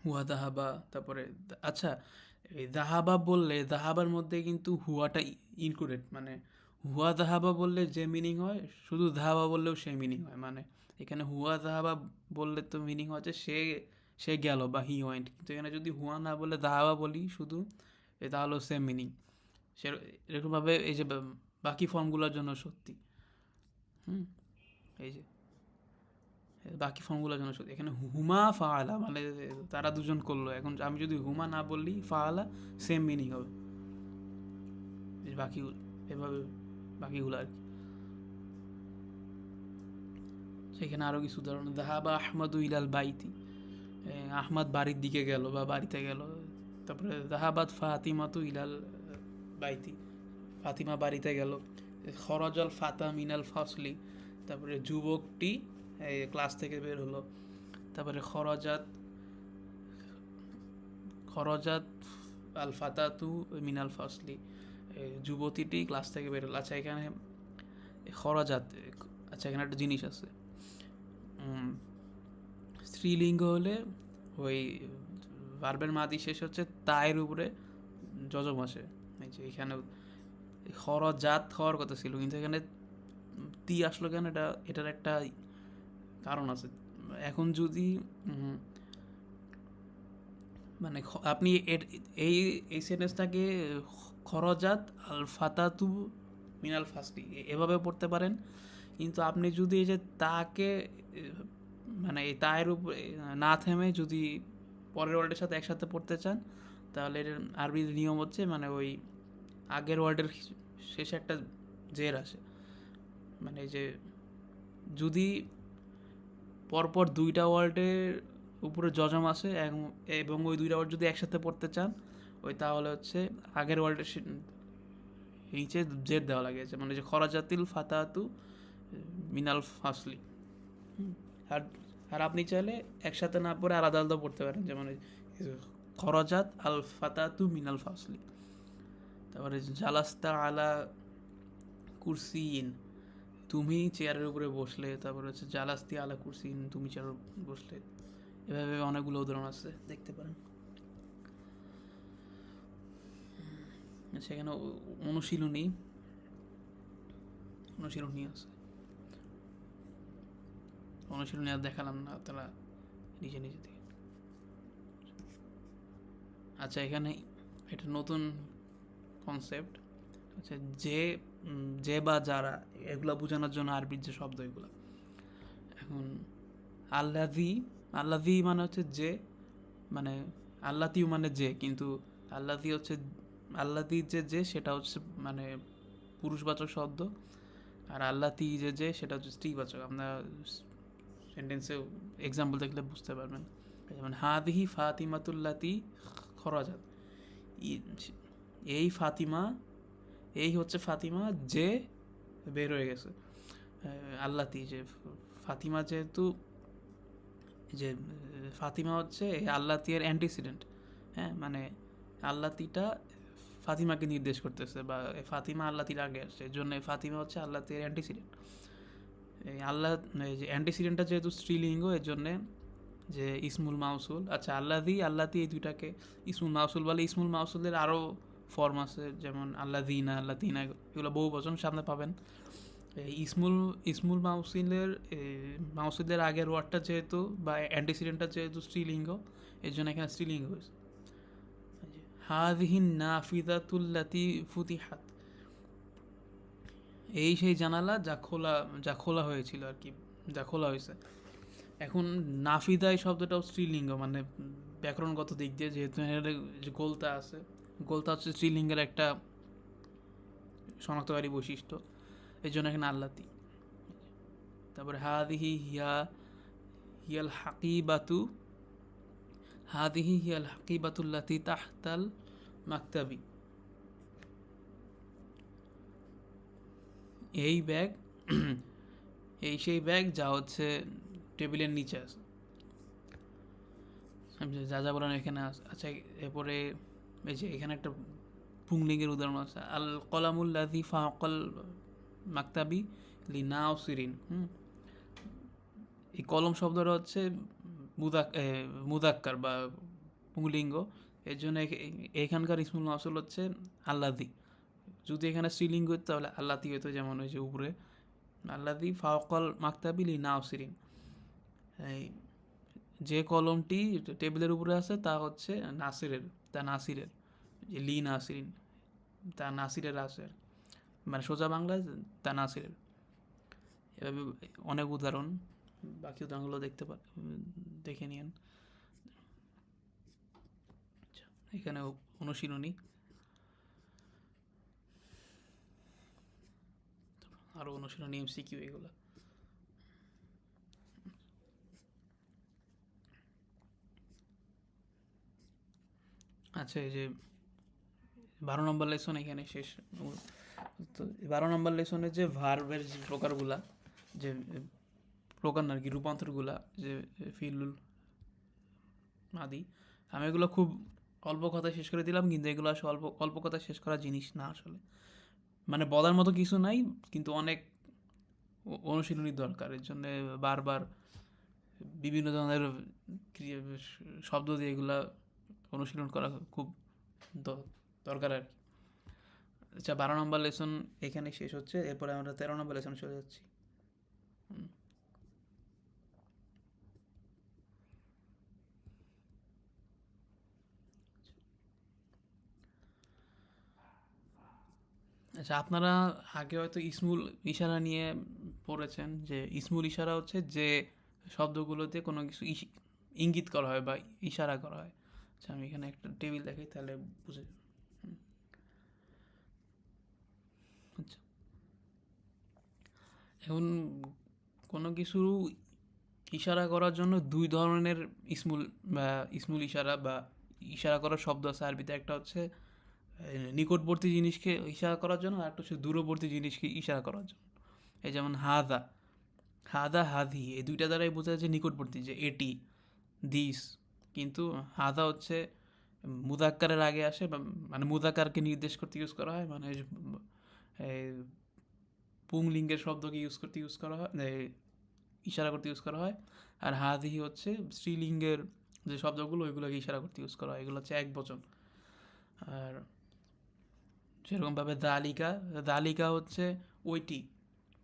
হুয়া দাহাবা, তারপরে আচ্ছা এই দাহাবা বললে দাহাবার মধ্যে কিন্তু হুয়াটা ইনক্লুডেড, মানে হুয়া দাহাবা বললে যে মিনিং হয়, শুধু দাহাবা বললেও সেই মিনিং হয়। মানে এখানে হুয়া দাহাবা বললে তো মিনিং হচ্ছে সে সে গেল বা হি ওয়েন্ট, কিন্তু এখানে যদি হুয়া না বলে দাহাবা বলি শুধু, তাহলেও সেম মিনিং। সে এরকমভাবে এই যে বাকি ফর্মগুলোর জন্য সত্যি। হুম, এই যে বাকি ফর্মগুলোর জন্য সত্যি। এখানে হুমা ফাআলা মানে তারা দুজন করলো, এখন আমি যদি হুমা না বললি ফাআলা সেম মিনিং হবে। বাকি এভাবে বাকিগুলো আর কি। সেখানে আরও কিছু উদাহরণ, দাহাবা আহমদু ইলাল বাইতি, আহমদ বাড়ির দিকে গেল বা বাড়িতে গেল। তারপরে দাহাবাত ফাতিমাতু ইলাল বাইতি, ফাতিমা বাড়িতে গেল। খরজল ফাতা মিনাল ফসলি, তারপরে যুবকটি ক্লাস থেকে বের হলো। তারপরে খরজাত খরজাত আল ফাতাতু মিনাল ফসলি, যুবতীটি ক্লাস থেকে বের হলো। আচ্ছা এখানে খরজাত, আচ্ছা এখানে একটা জিনিস আছে, স্ত্রীলিঙ্গ হলে ওই ভার্বের মাদি শেষ হচ্ছে তায়ের উপরে যজম আসে। এই যে এখানে খরজাত হওয়ার কথা ছিল, কিন্তু এখানে তি আসলো কেন, এটার একটা কারণ আছে। এখন যদি মানে আপনি এই এই সেন্টেন্সটাকে খরজাত আল ফাতাতু মিনাল ফাসলি এভাবে পড়তে পারেন, কিন্তু আপনি যদি এই যে তাকে মানে এই তায়ের উপরে না থেমে যদি পরের ওয়ার্ডের সাথে একসাথে পড়তে চান, তাহলে এর আরবির নিয়ম হচ্ছে মানে ওই আগের ওয়ার্ডের শেষে একটা জের আসে। মানে যে যদি পরপর দুইটা ওয়ার্ডের উপরে যজম আসে এবং ওই দুইটা ওয়ার্ড যদি একসাথে পড়তে চান, ওই তাহলে হচ্ছে আগের ওয়ার্ডের নিচে জের দেওয়া লাগেছে, মানে যে খরাজাতিল ফাতাতু মিনাল ফাসলি। আর আর আপনি চাইলে একসাথে না পড়ে আলাদা আলাদা পড়তে পারেন, যেমন খরজাত আল ফাতাতু মিনাল ফাসলি। তারপরে জালাস্তা আলা কুরসিন, তুমি চেয়ারের উপরে বসলে। তারপরে হচ্ছে জালাস্তি আলা কুরসিন, তুমি চেয়ারের বসলে। এভাবে অনেকগুলো উদাহরণ আছে, দেখতে পারেন। সেখানে অনুশীলনী আছে, অনুশীলনী আর দেখালাম না, তারা নিজে নিজে থেকে। আচ্ছা এখানে এটা নতুন কনসেপ্ট, আচ্ছা যে বা যারা, এগুলো বোঝানোর জন্য আরবির যে শব্দ এগুলো। এখন আল্লাদি মানে হচ্ছে যে, মানে আল্লাতিউ মানে যে, কিন্তু আল্লাদি হচ্ছে আল্লাদি যে সেটা হচ্ছে মানে পুরুষবাচক শব্দ, আর আল্লাতি যে সেটা হচ্ছে স্ত্রীবাচক। আমরা সেন্টেন্সে এক্সাম্পল দেখলে বুঝতে পারবেন। যেমন হাদিহি ফাতিমাতুল্লাতি খরাজাত, এই ফাতিমা, এই হচ্ছে ফাতিমা যে বের হয়ে গেছে। আল্লাতি যে ফাতিমা, যেহেতু যে ফাতিমা হচ্ছে এই আল্লাতি এর অ্যান্টিসিডেন্ট, হ্যাঁ, মানে আল্লাতিটা ফাতিমাকে নির্দেশ করতেছে, বা ফাতিমা আল্লাতির আগে আসছে, এর জন্য ফাতিমা হচ্ছে আল্লাতির অ্যান্টিসিডেন্ট। এই আল্লাহ, এই যে অ্যান্টিসিডেন্টটা যেহেতু স্ত্রীলিঙ্গ, এর জন্যে যে ইসমুল মাউসুল, আচ্ছা আল্লাতি এই দুইটাকে ইসমুল মাউসুল বলে। ইসমুল মাউসুলের আরও ফর্ম আছে, যেমন আল্লাদিনা এগুলো বহু বচন সামনে পাবেন। এই ইসমুল মাউসুলের আগের ওয়ার্ডটা যেহেতু, বা অ্যান্টিসিডেন্টটা যেহেতু স্ত্রীলিঙ্গ, এর জন্য এখানে স্ত্রীলিঙ্গ হয়েছে। হাযিহিন নাফিযাতুল্লাতী ফুতিহাত, এই সেই জানালা যা খোলা হয়েছিল আর কি, যা খোলা হয়েছে। এখন নাফিদা এই শব্দটাও স্ত্রীলিঙ্গ, মানে ব্যাকরণগত দিক দিয়ে, যেহেতু যে গোলতা আছে, গোলতা হচ্ছে স্ত্রীলিঙ্গের একটা শনাক্তকারী বৈশিষ্ট্য, এই জন্য এখানে আল্লাতি। তারপরে হিয়াল হাকিবাতু, হিয়াল হাকিবাতুল্লাতি তাহতাল মাকতাবি, এই ব্যাগ এই সেই ব্যাগ যা হচ্ছে টেবিলের নিচে আছে। যা বলেন এখানে আচ্ছা, এরপরে এই যে এখানে একটা পুংলিঙ্গের উদাহরণ আছে, আল কলামুল্লাযী ফাওকাল মাকতাবি লিনাসিরিন। এই কলম শব্দটা হচ্ছে মুদাক্কার বা পুংলিঙ্গ, এর জন্য এখানকার ইসমুল মাউসুল হচ্ছে আল্লাদি। যদি এখানে স্ত্রীলিঙ্গ হতো তাহলে আল্লাতি হতো, যেমন ওই যে উপরে আল্লাদি ফাওকাল মাকতাবি লিনাসিরিন। এই যে কলমটি টেবিলের উপরে আছে তা হচ্ছে নাসিরের, যে লি নাসিরিন, তা নাসিরের আছে, মানে সোজা বাংলায় তা নাসিরের। এভাবে অনেক উদাহরণ, বাকি উদাহরণগুলো দেখে নিন। এখানে অনুশীলনী, আরও অনুশীলনী, এমসিকিউ এগুলো। আচ্ছা, এই যে 12 নম্বর লেসন এখানে শেষ। তো 12 নম্বর লেসনের যে ভার্বের যে প্রকারগুলা, যে প্রকার আর কি, রূপান্তরগুলা, যে ফিলুল আদি, আমি এগুলো খুব অল্প কথায় শেষ করে দিলাম, কিন্তু এগুলো আসলে অল্প কথায় শেষ করা জিনিস না আসলে, মানে বলার মতো কিছু নাই, কিন্তু অনেক অনুশীলনীর দরকার। এর জন্য বারবার বিভিন্ন ধরনের শব্দ দিয়ে এগুলা অনুশীলন করা খুব দরকার আর কি। আচ্ছা, 12 নম্বর লেসন এখানে শেষ হচ্ছে, এরপরে আমরা 13 নম্বর লেসনে চলে যাচ্ছি। আচ্ছা, আপনারা আগে হয়তো ইসমুল ইশারা নিয়ে পড়েছেন, যে ইসমুল ইশারা হচ্ছে যে শব্দগুলোতে কোনো কিছু ইঙ্গিত করা হয় বা ইশারা করা হয়। আচ্ছা, আমি এখানে একটা টেবিল দেখাই তাহলে বুঝে। আচ্ছা, এখন কোনো কিছু ইশারা করার জন্য দুই ধরনের ইসমুল ইশারা বা ইশারা করার শব্দ আছে আরবিতে। একটা হচ্ছে নিকটবর্তী জিনিসকে ইশারা করার জন্য, আর একটা হচ্ছে দূরবর্তী জিনিসকে ইশারা করার জন্য। এই যেমন হাদি, এই দুইটা দ্বারাই বোঝা যাচ্ছে নিকটবর্তী, যে এটি, দিস। কিন্তু হাদা হচ্ছে মুদাক্কারের আগে আসে, মানে মুদাক্কারকে নির্দেশ করতে ইউজ করা হয়, মানে পুংলিঙ্গের শব্দকে ইউজ করা হয়, ইশারা করতে ইউজ করা হয়। আর হাদিহি হচ্ছে স্ত্রীলিঙ্গের যে শব্দগুলো, ওইগুলোকে ইশারা করতে ইউজ করা হয়, এগুলো হচ্ছে এক বচন। আর সেরকমভাবে দালিকা হচ্ছে ওইটি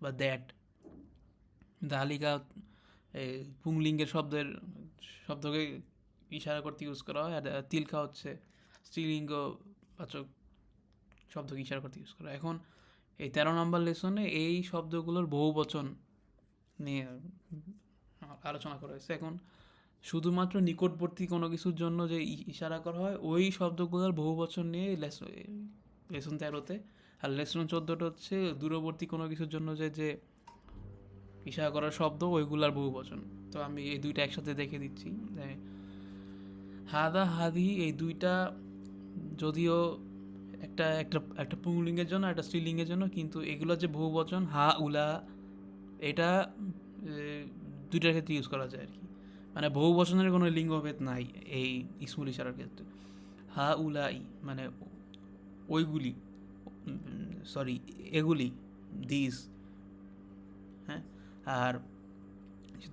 বা দ্যাট। দালিকা পুংলিঙ্গের শব্দকে ইশারা করতে ইউজ করা হয়। আর তিলকা হচ্ছে স্ত্রীলিঙ্গ বাচক শব্দকে ইশারা করতে ইউজ করা হয়। এখন এই 13 নম্বর লেসনে এই শব্দগুলোর বহু বচন নিয়ে আলোচনা করা হয়েছে। এখন শুধুমাত্র নিকটবর্তী কোনো কিছুর জন্য যে ইশারা করা হয়, ওই শব্দগুলোর বহু বচন নিয়ে লেসন 13-তে আর লেসন 14টা হচ্ছে দূরবর্তী কোনো কিছুর জন্য যে যে ইশারা করার শব্দ ওইগুলার বহু বচন। তো আমি এই দুইটা একসাথে দেখে দিচ্ছি যে হাদা হাদি এই দুইটা যদিও একটা একটা একটা পুংলিঙ্গের জন্য একটা স্ত্রীলিঙ্গের জন্য, কিন্তু এগুলো যে বহু বচন হা উলা এটা দুইটার ক্ষেত্রে ইউজ করা যায় আর কি। মানে বহু বচনের কোনো লিঙ্গভেদ নাই এই ইসমুল ইশারার ক্ষেত্রে। হা উলা ই মানে ওইগুলি, সরি এগুলি, দিস, হ্যাঁ। আর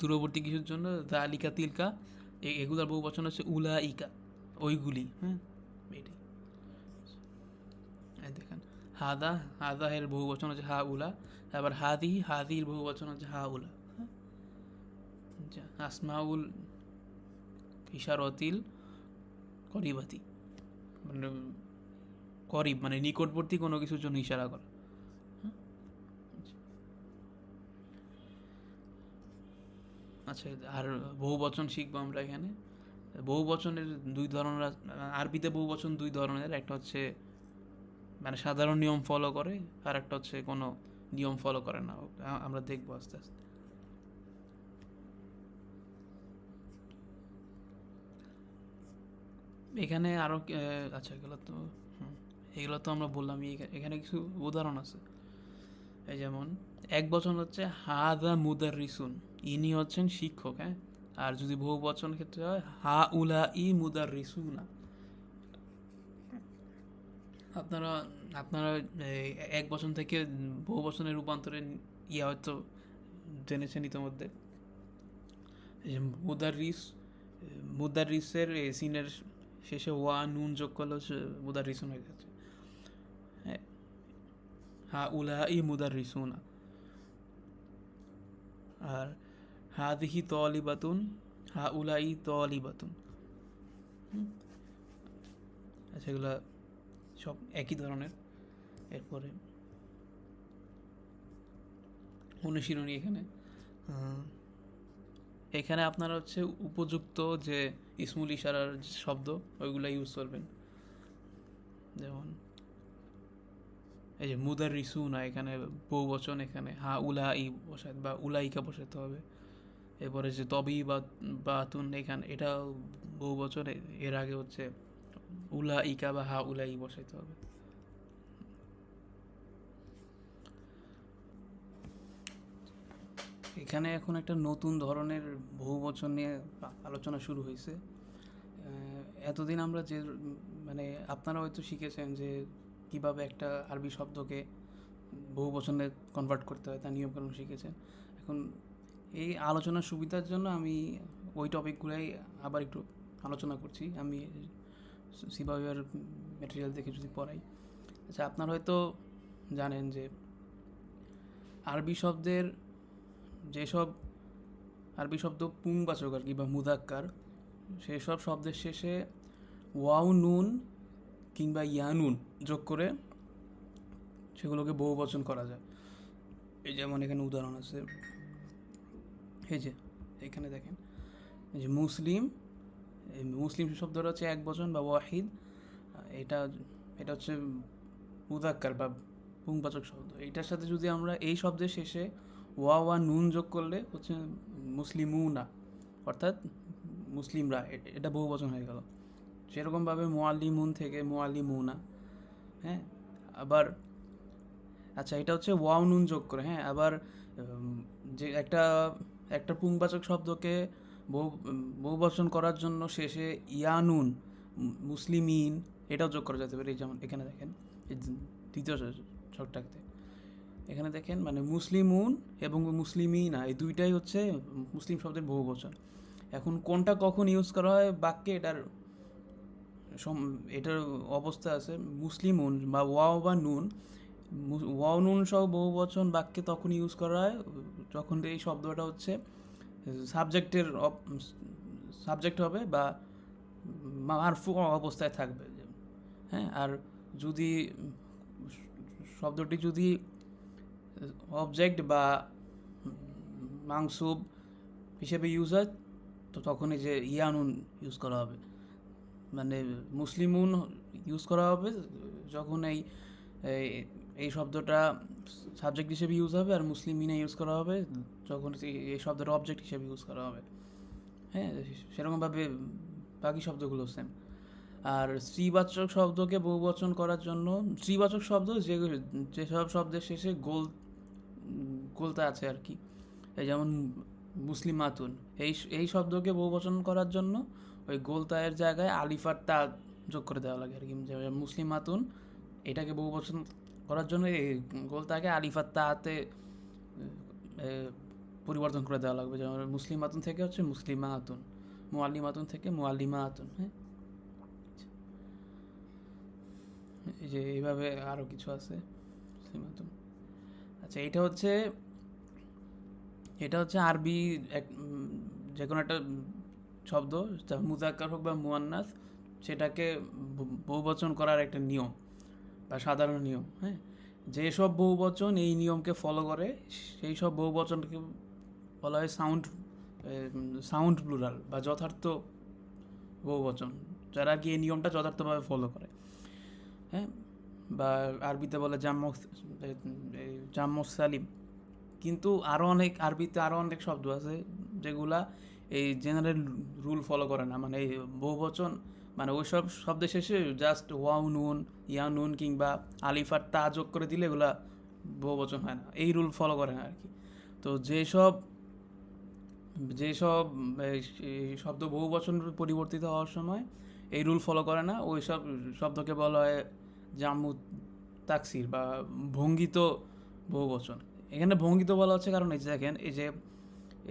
দূরবর্তী কিছুর জন্য দালিকা তিলকা এগুলার বহু বচন হচ্ছে উলা ইকা, ওইগুলি, হ্যাঁ এটাই। এই দেখেন হাদা, হাদা এর বহু বচন হচ্ছে হা উলা, আবার হাদি, হাদির বহু বচন হচ্ছে হা উলা, হ্যাঁ। আসমাউল ইশারতিল করিবাতি মানে করিব মানে নিকটবর্তী কোনো কিছুর জন্য ইশারা করা। আচ্ছা, আর বহু বচন শিখবো আমরা এখানে। বহু বচনের দুই ধরনের আরবিতে বহু বচন দুই ধরনের, একটা হচ্ছে মানে সাধারণ নিয়ম ফলো করে, আর একটা হচ্ছে কোনো নিয়ম ফলো করে না। আমরা দেখবো আস্তে আস্তে। এখানে আরো আচ্ছা এগুলো তো আমরা বললাম, এখানে কিছু উদাহরণ আছে। এই যেমন এক বচন হচ্ছে হাদা মুদাররিসুন, ইনি হচ্ছেন শিক্ষক, হ্যাঁ। আর যদি বহু বচন ক্ষেত্রে হয় হা উলা ই মুদাররিসুনা। আপনারা আপনারা এক বচন থেকে বহু বচনের রূপান্তরে হয়তো জেনেছেন ইতিমধ্যে। এই যে মুদাররিস, মুদাররিসের সিনের শেষে ওয়া নুন যোগ করলে মুদাররিসুন হয়ে যাচ্ছে, হ্যাঁ। হা উলা ই মুদাররিসুনা। আর হাদিহি তলিবাতুন, হা উলা ই তলিবাতুন। আচ্ছা, এগুলা সব একই ধরনের। এরপরে অনুশীলনী এখানে এখানে আপনারা হচ্ছে উপযুক্ত যে ইসমুল ইশারার শব্দ ওইগুলা ইউজ করবেন। যেমন এই যে মুদার রিসুনা, এখানে বহু বচন, এখানে হা উলা ই বসাতে বা উলাইকা বসাতে হবে। এরপরে যে তবি বা বাতুন, এখানে এটা বহু বচন, এর আগে হচ্ছে উলা ইকা বা হা উলাই বসাইতে হবে। এখানে এখন একটা নতুন ধরনের বহু বচন নিয়ে আলোচনা শুরু হয়েছে। এতদিন আমরা যে মানে আপনারা হয়তো শিখেছেন যে কিভাবে একটা আরবি শব্দকে বহু বচনে কনভার্ট করতে হয়, তার নিয়মকানুন শিখেছেন। এখন এই আলোচনার সুবিধার জন্য আমি ওই টপিকগুলোই আবার একটু আলোচনা করছি। আমি সিবাবিয়ার ম্যাটেরিয়াল দেখে যদি পড়াই। আচ্ছা, আপনারা হয়তো জানেন যে আরবি শব্দের যেসব আরবি শব্দ পুংবাচক আর কি বা মুদাক্কার, সেই সব শব্দের শেষে ওয়াও নুন কিংবা ইয়ানুন যোগ করে সেগুলোকে বহু বচন করা যায়। এই যেমন এখানে উদাহরণ আছে, এই যে এখানে দেখেন, এই যে মুসলিম, এই মুসলিম শব্দটা হচ্ছে এক বচন বা ওয়াহিদ। এটা এটা হচ্ছে মুদাক্কার বা পুংবাচক শব্দ। এইটার সাথে যদি আমরা এই শব্দের শেষে ওয়া নুন যোগ করলে হচ্ছে মুসলিমুনা, অর্থাৎ মুসলিমরা, এটা বহু বচন হয়ে গেল। সেরকমভাবে মুআল্লিমুন থেকে মুআল্লিমুনা, হ্যাঁ। আবার আচ্ছা, এটা হচ্ছে ওয়াও নুন যোগ করে, হ্যাঁ। আবার যে একটা একটা পুংবাচক শব্দকে বহুবচন করার জন্য শেষে ইয়ানুন, মুসলিমিন, এটাও যোগ করা যেতে পারে। যেমন এখানে দেখেন, দ্বিতীয় ছকটাতে এখানে দেখেন, মানে মুসলিমুন এবং মুসলিমিনা এই দুইটাই হচ্ছে মুসলিম শব্দের বহুবচন। এখন কোনটা কখন ইউজ করা হয় বাক্যে, এটার অবস্থা আছে। মুসলিমুন বা ওয়াও বা নুন, ওয়াও নুন সহ বহু বচন বাক্যে তখন ইউজ করা হয় যখন এই শব্দটা হচ্ছে সাবজেক্ট হবে বা মারফু অবস্থায় থাকবে, হ্যাঁ। আর যদি শব্দটি যদি অবজেক্ট বা মাংসুব হিসেবে ইউজ হয়, তো তখন এই যে ইয়ানুন ইউজ করা হবে। মানে মুসলিমুন ইউজ করা হবে যখন এই শব্দটা সাবজেক্ট হিসেবে ইউজ হবে, আর মুসলিমিনা ইউজ করা হবে যখন এই শব্দটা অবজেক্ট হিসেবে ইউজ করা হবে। হ্যাঁ, সেরকমভাবে বাকি শব্দগুলো সেম। আর স্ত্রীবাচক শব্দকে বহুবচন করার জন্য, স্ত্রীবাচক শব্দ যেসব শব্দের শেষে গোলতা আছে আর কি, এই যেমন মুসলিমাতুন, এই শব্দকে বহুবচন করার জন্য ওই গোলতায়ের জায়গায় আলিফার তা যোগ করে দেওয়া লাগে আর কি। যেমন মুসলিমাতুন, এটাকে বহুবচন করার জন্য এই গোলতাকে আলিফার তাতে পরিবর্তন করে দেওয়া লাগবে। যেমন মুসলিমাতুন থেকে হচ্ছে মুসলিমাতুন, মুআল্লিমাতুন থেকে মুআল্লিমাতুন। হ্যাঁ, এই যে এইভাবে আরও কিছু আছে মুসলিমাতুন। আচ্ছা, এটা হচ্ছে আরবি যে কোনো একটা শব্দ, মুজাক্কার হোক বা মুয়ান্নাস, সেটাকে বহুবচন করার একটা নিয়ম বা সাধারণ নিয়ম। হ্যাঁ, যেসব বহুবচন এই নিয়মকে ফলো করে সেই সব বহুবচনকে বলা হয় সাউন্ড প্লুরাল বা যথার্থ বহুবচন, যারা কি এই নিয়মটা যথার্থভাবে ফলো করে। হ্যাঁ, বা আরবিতে বলে জাম্মু সালিম। কিন্তু আরবিতে আরও অনেক শব্দ আছে যেগুলা এই জেনারেল রুল ফলো করে না, মানে এই বহুবচন, মানে ওই সব শব্দের শেষে জাস্ট ওয়াও নুন, ইয়া নুন কিংবা আলিফার তা যোগ করে দিলে এগুলা বহুবচন হয় না, এই রুল ফলো করে না আর কি। তো যেসব এই শব্দ বহুবচন পরিবর্তিত হওয়ার সময় এই রুল ফলো করে না, ওই সব শব্দকে বলা হয় জাম্মু তাকসির বা ভঙ্গিত বহুবচন। এখানে ভঙ্গিত বলা হচ্ছে কারণ এই যে দেখেন, এই যে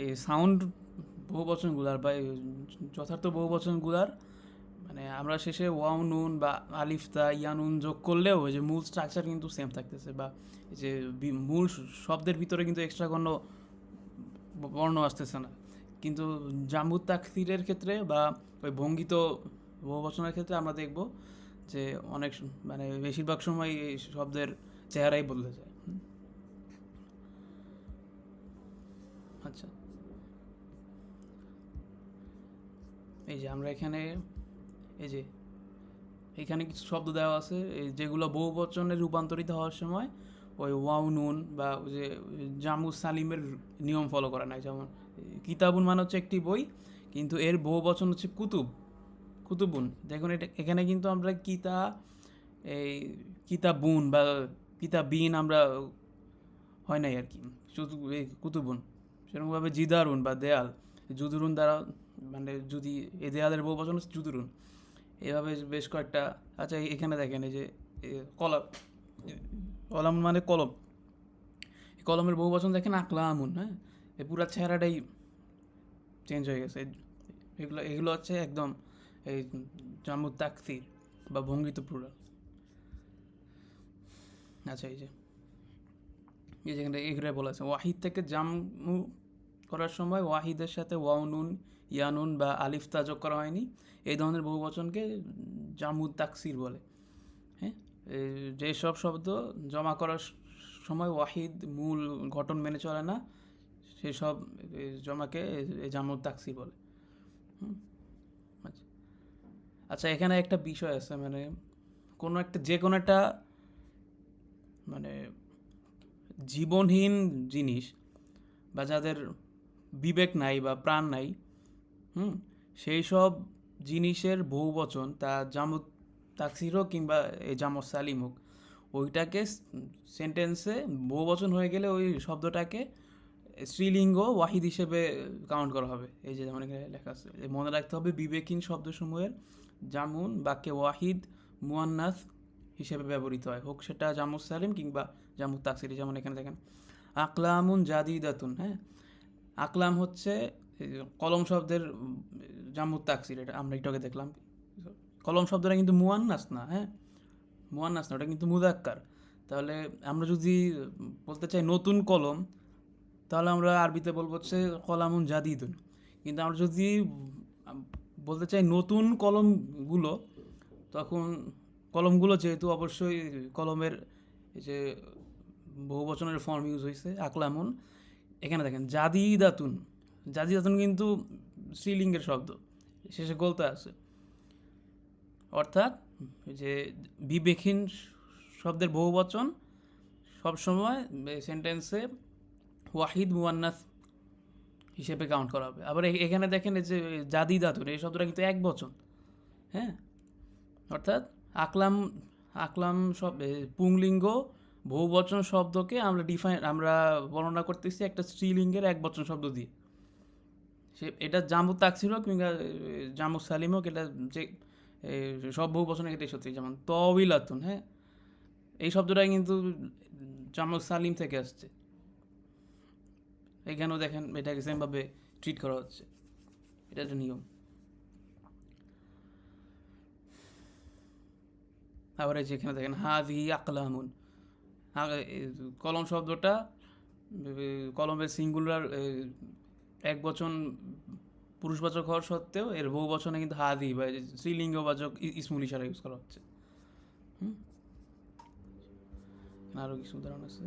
এই সাউন্ড বহুবচনগুলার বা যথার্থ বহুবচনগুলার মানে আমরা শেষে ওয়াও নুন বা আলিফতা ইয়ানুন যোগ করলেও ওই যে মূল স্ট্রাকচার কিন্তু সেম থাকতেছে, বা এই যে মূল শব্দের ভিতরে কিন্তু এক্সট্রা কোনো বর্ণ আসতেছে না। কিন্তু জাম্মু তাকসিরের ক্ষেত্রে বা ওই ভঙ্গিত বহুবচনের ক্ষেত্রে আমরা দেখব যে অনেক মানে বেশিরভাগ সময় এই শব্দের চেহারাই বদলে যায়। আচ্ছা, এই যে আমরা এখানে কিছু শব্দ দেওয়া আছে যেগুলো বহুবচনে রূপান্তরিত হওয়ার সময় ওই ওয়াও নুন বা ওই যে জামু সালিমের নিয়ম ফলো করে না। যেমন কিতাবুন মানে হচ্ছে একটি বই, কিন্তু এর বহুবচন হচ্ছে কুতুবুন। দেখুন এখানে কিন্তু আমরা কিতাবুন বা কিতাবিন আমরা হয় নাই আর কি, শুধু এই কুতুবুন। সেরকমভাবে জিদারুন বা দেয়াল, জুদুরুন দ্বারা মানে যদি এই দেয়ালের বহুবচন হচ্ছে জুদুরুন। এভাবে বেশ কয়েকটা। আচ্ছা, এখানে দেখেন এই যে কলম মানে কলম, কলমের বহুবচন দেখেন আকলামুন। হ্যাঁ, এই পুরো চেহারাটাই চেঞ্জ হয়ে গেছে। এগুলো হচ্ছে একদম এই জামু তাকসির বা ভঙ্গিত প্লুরাল। আচ্ছা, এই যেখানে এগুলো বলা আছে ওয়াহিদ থেকে জামু করার সময় ওয়াহিদের সাথে ওয়াও নুন, ইয়ানুন বা আলিফ তা যোগ করা হয়নি, এই ধরনের বহুবচনকে জামু তাকসির বলে। হ্যাঁ, যেসব শব্দ জমা করার সময় ওয়াহিদ মূল গঠন মেনে চলে না, সেসব জমাকে জামু তাকসির বলে। আচ্ছা, এখানে একটা বিষয় আছে, মানে যে কোনো একটা মানে জীবনহীন জিনিস বা যাদের বিবেক নাই বা প্রাণ নাই, সেই সব জিনিসের বহুবচন, তা জামু তাকসির হোক কিংবা জামু সালিম হোক, ওইটাকে সেন্টেন্সে বহুবচন হয়ে গেলে ওই শব্দটাকে স্ত্রীলিঙ্গ ওয়াহিদ হিসেবে কাউন্ট করা হবে। এই যে যেমন এখানে লেখা আছে, মনে রাখতে হবে বিবেকহীন শব্দসমূহের জামুন বাক্যে ওয়াহিদ মুয়ান্নাস হিসেবে ব্যবহৃত হয়, হোক সেটা জামু সালিম কিংবা জামু তাকসির। যেমন এখানে দেখেন আকলামুন জাদিদাতুন। হ্যাঁ, আকলাম হচ্ছে কলম শব্দের জামু তাকসির, এটা আমরা একটু আগে দেখলাম। কলম শব্দটা কিন্তু মুয়ান্নাস না। হ্যাঁ, মুয়ান্নাস না, ওটা কিন্তু মুজাক্কার। তাহলে আমরা যদি বলতে চাই নতুন কলম, তাহলে আমরা আরবিতে বলবো হচ্ছে কলামুন জাদিদুন। কিন্তু আমরা যদি বলতে চাই নতুন কলমগুলো, তখন কলমগুলো যেহেতু অবশ্যই কলমের এই যে বহুবচনের ফর্ম ইউজ হয়েছে আকলামুন, এখানে দেখেন জাদিদাতুন কিন্তু স্ত্রীলিঙ্গের শব্দ, শেষে গোলতা আছে। অর্থাৎ যে বিবেকহীন শব্দের বহুবচন সবসময় সেন্টেন্সে ওয়াহিদ মুয়ান্নাস হিসেবে কাউন্ট করা হবে। আবার এখানে দেখেন এই যে জাদি দাতুন, এই শব্দটা কিন্তু এক বচন। হ্যাঁ, অর্থাৎ আকলাম আকলাম পুংলিঙ্গ বহুবচন শব্দকে আমরা বর্ণনা করতেছি একটা স্ত্রীলিঙ্গের এক বচন শব্দ দিয়ে। এটা জামু তাকসির হোক কিংবা জামু সালিম হোক, এটা যে সব বহুবচনের ক্ষেত্রে সত্যি। যেমন তবিলাতুন, হ্যাঁ, এই শব্দটা কিন্তু জামু সালিম থেকে আসছে। এখানেও দেখেন এটাকে সেমভাবে ট্রিট করা হচ্ছে, এটা একটা নিয়ম। আবার এই যে এখানে দেখেন হাযিহি আকলামুন, কলম শব্দটা কলমের সিঙ্গুলার এক বচন পুরুষবাচক হওয়ার সত্ত্বেও এর বহু বচনে কিন্তু হাদি বা স্ত্রীলিঙ্গবাচক ইসমুল ইশারা ইউজ করা হচ্ছে। আরও কিছু উদাহরণ আছে।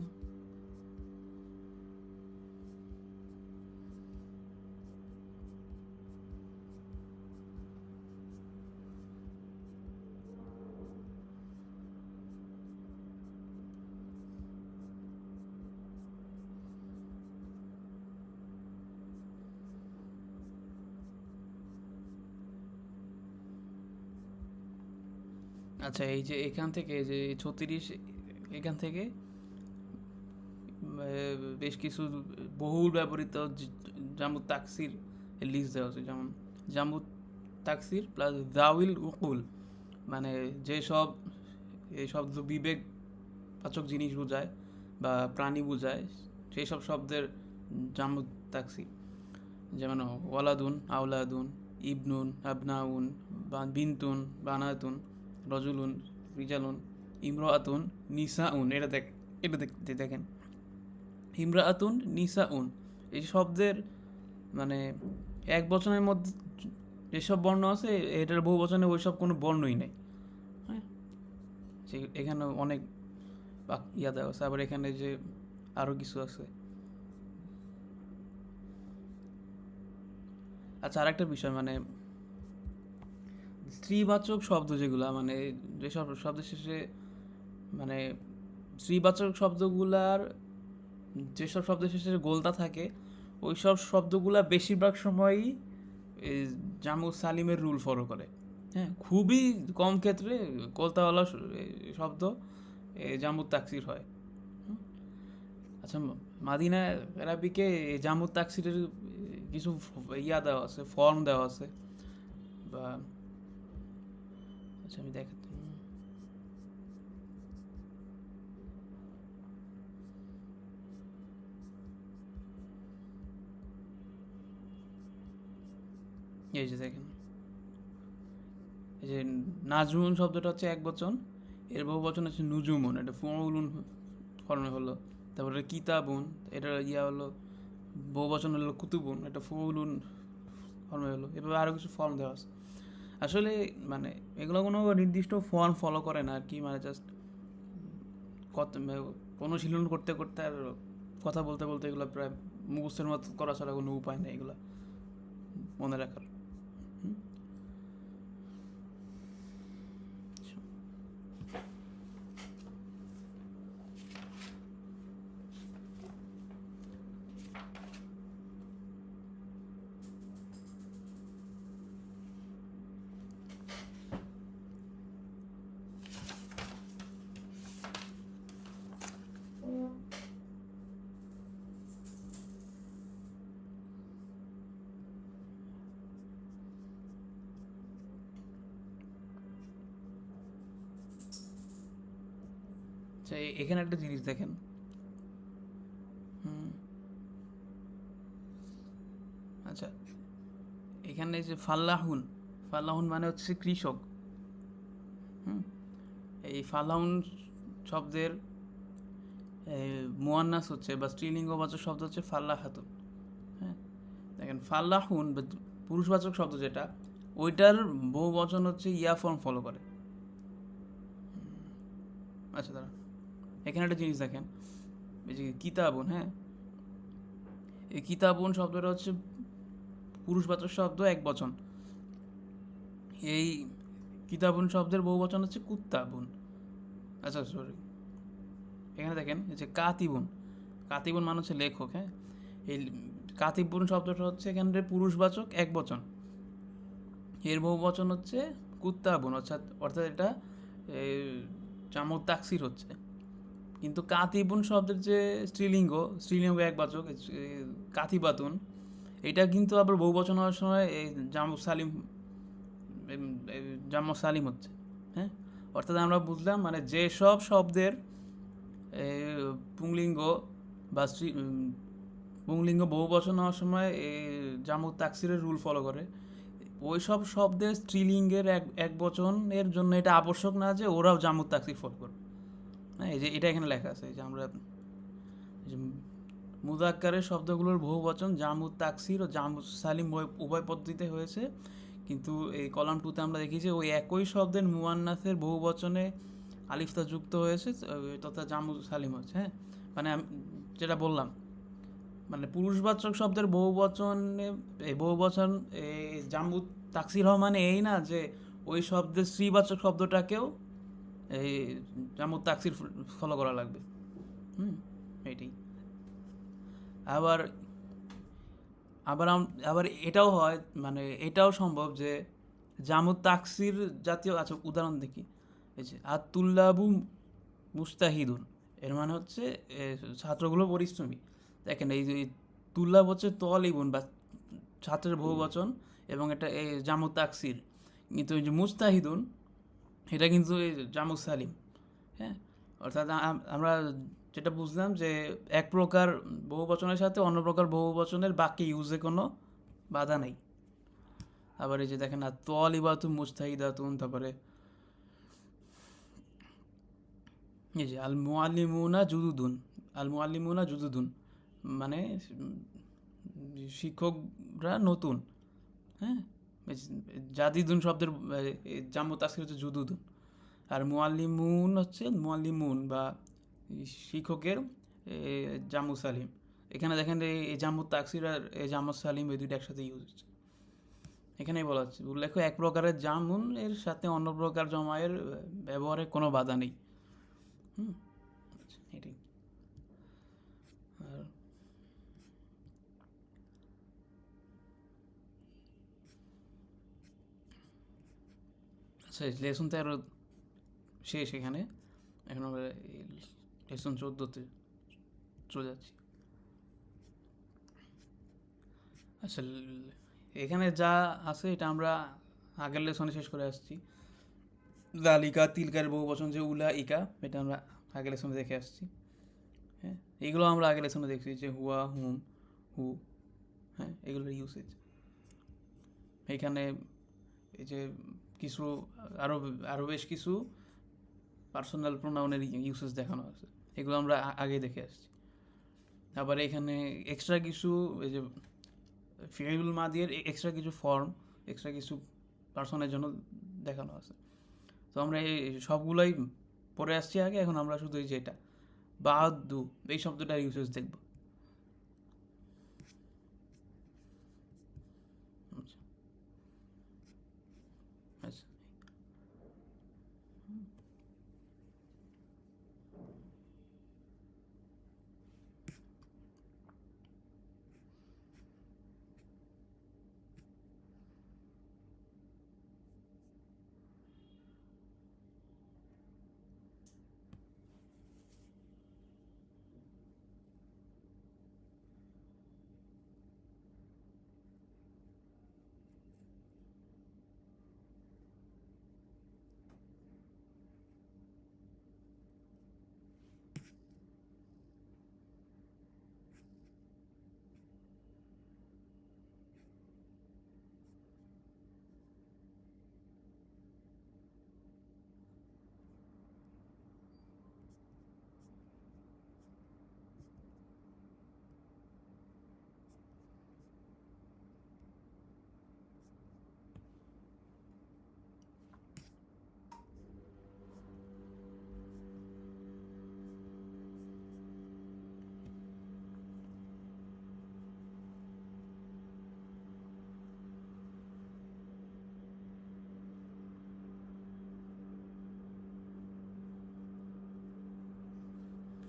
আচ্ছা, এই যে এখান থেকে যে 36, এখান থেকে বেশ কিছু বহুল ব্যবহৃত জামুত তাকসির লিস্ট দেওয়া আছে। যেমন জামুত তাকসির প্লাস দাউল উকুল, মানে যে সব এই শব্দ বিবেকবাচক জিনিস বোঝায় বা প্রাণী বোঝায়, সেই সব শব্দের জামুত তাকসির। যেমন ওয়ালাদুন, আউলাদুন, ইবনুন, আবনাউন, বিনতুন, বানাতুন, রজুলুন, রিজালুন, ইমরাআতুন, নিসাউন। এটা দেখেন ইমরাআতুন, নিসাউন, এই শব্দের মানে এক বচনের মধ্যে যেসব বর্ণ আছে এটার বহু বচনে ওই সব কোনো বর্ণই নেই। হ্যাঁ, এখানে অনেক ইয়া দেওয়া আছে। আবার এখানে যে আরও কিছু আছে। আচ্ছা, আরেকটা বিষয়, মানে স্ত্রীবাচক শব্দ যেগুলা, মানে যেসব শব্দের শেষে মানে স্ত্রীবাচক শব্দগুলার যেসব শব্দের শেষে গোলতা থাকে, ওই সব শব্দগুলা বেশিরভাগ সময়ই জামু সালিমের রুল ফলো করে। হ্যাঁ, খুবই কম ক্ষেত্রে গোলতাওয়ালা শব্দ জামু তাকসির হয়। আচ্ছা, মাদিনা আরাবিকে জামু তাকসিরের কিছু ইয়া দেওয়া আছে, ফর্ম দেওয়া আছে বা আচ্ছা আমি দেখাচ্ছি। এই যে দেখেন, এই যে নাজমুন শব্দটা হচ্ছে এক বচন, এর বহু বচন হচ্ছে নুজুমুন, এটা ফুউলুন ফর্মে হলো। তারপরে কিতাবুন, এটা ইয়া হলো বহু বচন হলো কুতুবুন, এটা ফুউলুন ফর্মে হলো। এভাবে আরও কিছু ফর্ম দেওয়া আছে। আসলে মানে এগুলো কোনো নির্দিষ্ট ফর্ম ফলো করে না আর কি, মানে জাস্ট অনুশীলন করতে করতে আর কথা বলতে বলতে এগুলো প্রায় মুখস্থের মতো করা ছাড়া কোনো উপায় নেই এগুলো মনে রাখার। আচ্ছা, এখানে একটা জিনিস দেখেন। আচ্ছা, এখানে যে ফাল্লাহুন, ফাল্লাহুন মানে হচ্ছে কৃষক। এই ফাল্লাহুন শব্দের মুয়ান্নাস হচ্ছে বা স্ত্রীলিঙ্গবাচক শব্দ হচ্ছে ফাল্লাহাতুন। হ্যাঁ, দেখেন ফাল্লাহুন বা পুরুষবাচক শব্দ যেটা, ওইটার বহু বচন হচ্ছে ইয়া ফর্ম ফলো করে। আচ্ছা, দাঁড়া, এখানে একটা জিনিস দেখেন, এই যে কিতাবুন, হ্যাঁ, এই কিতাবুন শব্দটা হচ্ছে পুরুষবাচক শব্দ এক বচন। এই কিতাবুন শব্দের বহু বচন হচ্ছে কুত্তাবুন। আচ্ছা সরি, এখানে দেখেন এই যে কাতিবুন, কাতিবুন মানে হচ্ছে লেখক, হ্যাঁ। এই কাতিবুন শব্দটা হচ্ছে এখানে পুরুষবাচক একবচন, এর বহুবচন হচ্ছে কুত্তাবুন, অর্থাৎ অর্থাৎ এটা জামু তাকসির হচ্ছে। কিন্তু কাতিবুন শব্দের যে স্ত্রীলিঙ্গ, স্ত্রীলিঙ্গ একবাচক কাতিবাতুন, এটা কিন্তু আবার বহুবচন হওয়ার সময় এই জামু সালিম, জামু সালিম হচ্ছে, হ্যাঁ। অর্থাৎ আমরা বুঝলাম মানে যেসব শব্দের পুংলিঙ্গ বা পুংলিঙ্গ বহুবচন হওয়ার সময় জামু তাকসিরের রুল ফলো করে, ওই সব শব্দের স্ত্রীলিঙ্গের এক বচনের জন্য এটা আবশ্যক না যে ওরাও জামু তাকসির ফলো করবে। হ্যাঁ, এই যে এটা এখানে লেখা আছে যে আমরা যে মুদাক্কারের শব্দগুলোর বহুবচন জামু তাকসির ও জামু সালিম উভয় পদ্ধতিতে হয়েছে, কিন্তু এই কলাম টুতে আমরা দেখি যে ওই একই শব্দের মুয়ান্নাসের বহুবচনে আলিফতা যুক্ত হয়েছে, তথা জামু সালিম হচ্ছে, হ্যাঁ। মানে আমি যেটা বললাম, মানে পুরুষবাচক শব্দের বহুবচনে বহুবচন জামু তাকসির হওয়া মানে এই না যে ওই শব্দের স্ত্রীবাচক শব্দটাকেও এই জামু তাকসির ফলো করা লাগবে। হুম, এইটাই। আবার আবার আবার এটাও হয়, মানে এটাও সম্ভব যে জামু তাকসির জাতীয়, আচ্ছা উদাহরণ দেখি। এই যে আতুল্লাবু মুস্তাহিদুন, এর মানে হচ্ছে ছাত্রগুলো পরিশ্রমী। দেখেন এই যে তুল্লাব হচ্ছে তলিবুন বা ছাত্রের বহুবচন, এবং এটা এই জামু তাকসির। কিন্তু এই যে মুস্তাহিদুন, এটা কিন্তু এই জামু সালিম, হ্যাঁ। অর্থাৎ আমরা যেটা বুঝলাম যে এক প্রকার বহুবচনের সাথে অন্য প্রকার বহুবচনের বাকি ইউজে কোনো বাধা নেই। আবার এই যে দেখেন আর তলিবাতুন মুস্তাহিদাতুন, তারপরে এই যে আল মুআল্লিমুনা জুদুদুন, আল মুআল্লিমুনা জুদুদুন মানে শিক্ষকরা নতুন, হ্যাঁ। জাদিদুন শব্দের জাম্মু তাসকির হচ্ছে জুদুদুন। আর মুআল্লিমুন হচ্ছে মুআল্লিমুন বা শিক্ষকের জাম্মু সালিম। এখানে দেখেন এই জাম্মু তাকসির আর এই জাম্মু সালিম এই দুইটা একসাথে ইউজ হচ্ছে। এখানেই বলা হচ্ছে উল্লেখ্য এক প্রকারের জামুন এর সাথে অন্য প্রকার জমায়ের ব্যবহারে কোনো বাধা নেই। হুম, আচ্ছা, এটাই। আর আচ্ছা, লেসন 13 শেষ এখানে। এখন আমরা লেসন 14-তে চলে যাচ্ছি। আচ্ছা, এখানে যা আছে এটা আমরা আগের লেসনে শেষ করে আসছি। লালিকা তিলকার বহু বচন যে উলা ইকা, এটা আমরা আগের লেসনে দেখে আসছি, হ্যাঁ। এইগুলো আমরা আগের লেসনে দেখছি যে হুয়া, হুম, হু, হ্যাঁ, এগুলোর ইউসেজ। এখানে এই যে কিছু আরও আরও বেশ কিছু পার্সোনাল প্রোনাউনের ইউসেজ দেখানো আছে, এগুলো আমরা আগে দেখে আসছি। আবার এখানে এক্সট্রা কিছু এই যে ফিউল মাদিয়ের এক্সট্রা কিছু ফর্ম, এক্সট্রা কিছু পার্সনের জন্য দেখানো আছে। তো আমরা এই সবগুলোই পরে আসছি আগে, এখন আমরা শুধু এই যে এটা বাদু এই শব্দটার ইউসেজ দেখব। আচ্ছা, আচ্ছা।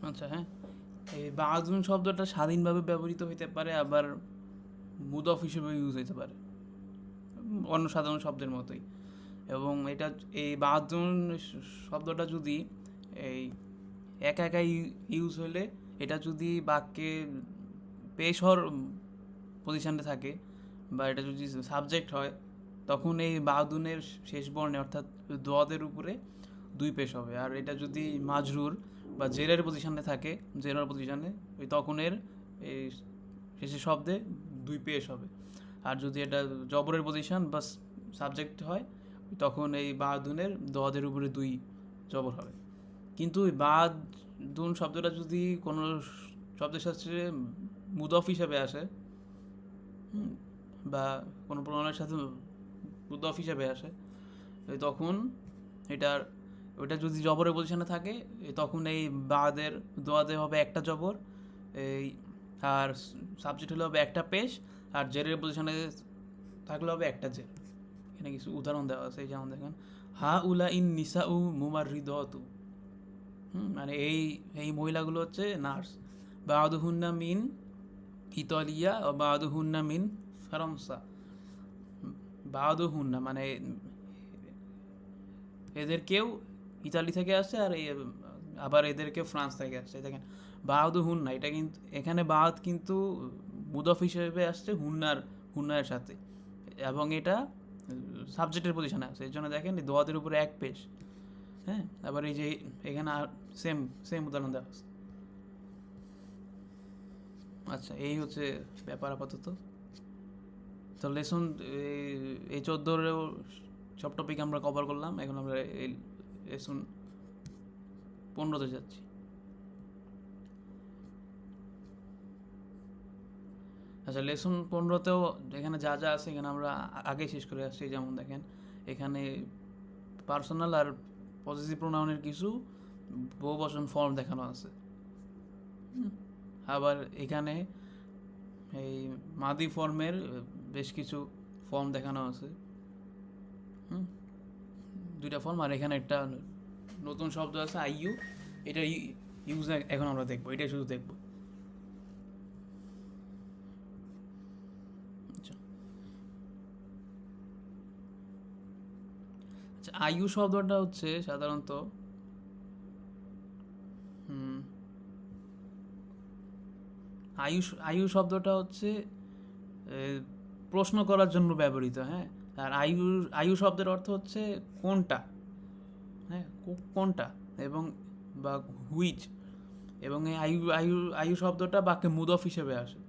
আচ্ছা, হ্যাঁ, এই বাদুন শব্দটা স্বাধীনভাবে ব্যবহৃত হইতে পারে, আবার মুদফ হিসেবে ইউজ হইতে পারে, অন্য সাধারণ শব্দের মতোই। এবং এটা, এই বাদুন শব্দটা যদি এই একা একা ইউজ হলে, এটা যদি বাক্যে পেশ হওয়ার পজিশানে থাকে, বা এটা যদি সাবজেক্ট হয়, তখন এই বাদুনের শেষ বর্ণে অর্থাৎ দোয়াদের উপরে দুই পেশ হবে। আর এটা যদি মাজরুর বা জেরের পজিশানে থাকে, জেরার পজিশানে, ওই তখন এর এই শেষের শব্দে দুই পেশ হবে। আর যদি এটা জবরের পজিশান বা সাবজেক্ট হয়, তখন এই বাদুনের দোয়াদের উপরে দুই জবর হবে। কিন্তু ওই বাদুন শব্দটা যদি কোনো শব্দের সাথে মুদফ হিসাবে আসে, বা কোনো প্রণয়ের সাথে মুদফ হিসাবে আসে, তখন এটার, ওইটা যদি জবরের পজিশনে থাকে, তখন এই বাদের দোয়াদে হবে একটা জবর, এই আর সাবজেক্ট হলে হবে একটা পেশ, আর জেরের পজিশনে থাকলে হবে একটা জের। এখানে কিছু উদাহরণ দেওয়া আছে, যেমন দেখেন, হা উলা ইন নিসা উ মুমার হৃদতু, মানে এই এই মহিলাগুলো হচ্ছে নার্স। বাদুহুন্না মিন ইতালিয়া ও বাদুহুন্না মিন ফরান্সা। বাদুহুন্না মানে এদের কেউ ইতালি থেকে আসছে, আর আবার এদের কেউ ফ্রান্স থেকে আসছে। দেখেন, বাদুহুন্না, এটা কিন্তু এখানে বাদ কিন্তু মুদফ হিসেবে আসছে হুন্নার সাথে, এবং এটা সাবজেক্টের পজিশনে আছে। এই জন্য দেখেন দোয়াদের উপরে এক পেশ। হ্যাঁ, আবার এই যে এখানে সেম সেম উদাহরণ দেওয়া আছে। আচ্ছা, এই হচ্ছে ব্যাপার আপাতত। তো লেসন এই 14 সব টপিক আমরা কভার করলাম। এখন আমরা এই লেসন 15 যাচ্ছি। আচ্ছা, লেসন 15তেও এখানে যা যা আছে এখানে আমরা আগে শেষ করে আসছি। যেমন দেখেন, এখানে পার্সোনাল আর পজিটিভ প্রোনাউনের কিছু বহুবচন ফর্ম দেখানো আছে। আবার এখানে এই মাদি ফর্মের বেশ কিছু ফর্ম দেখানো আছে, দুইটা ফর্ম। আর এখানে একটা নতুন শব্দ আছে আইইউ, এটা ইউজ এখন আমরা দেখবো, এটাই শুধু দেখবো। আচ্ছা, আচ্ছা, আইইউ শব্দটা হচ্ছে সাধারণত আয়ু শব্দটা হচ্ছে প্রশ্ন করার জন্য ব্যবহৃত। হ্যাঁ, আর আয়ু শব্দের অর্থ হচ্ছে কোনটা, হ্যাঁ, কোনটা, এবং বা হুইচ। এবং এই আয়ু শব্দটা বাক্যে মুদফ হিসেবে আসে।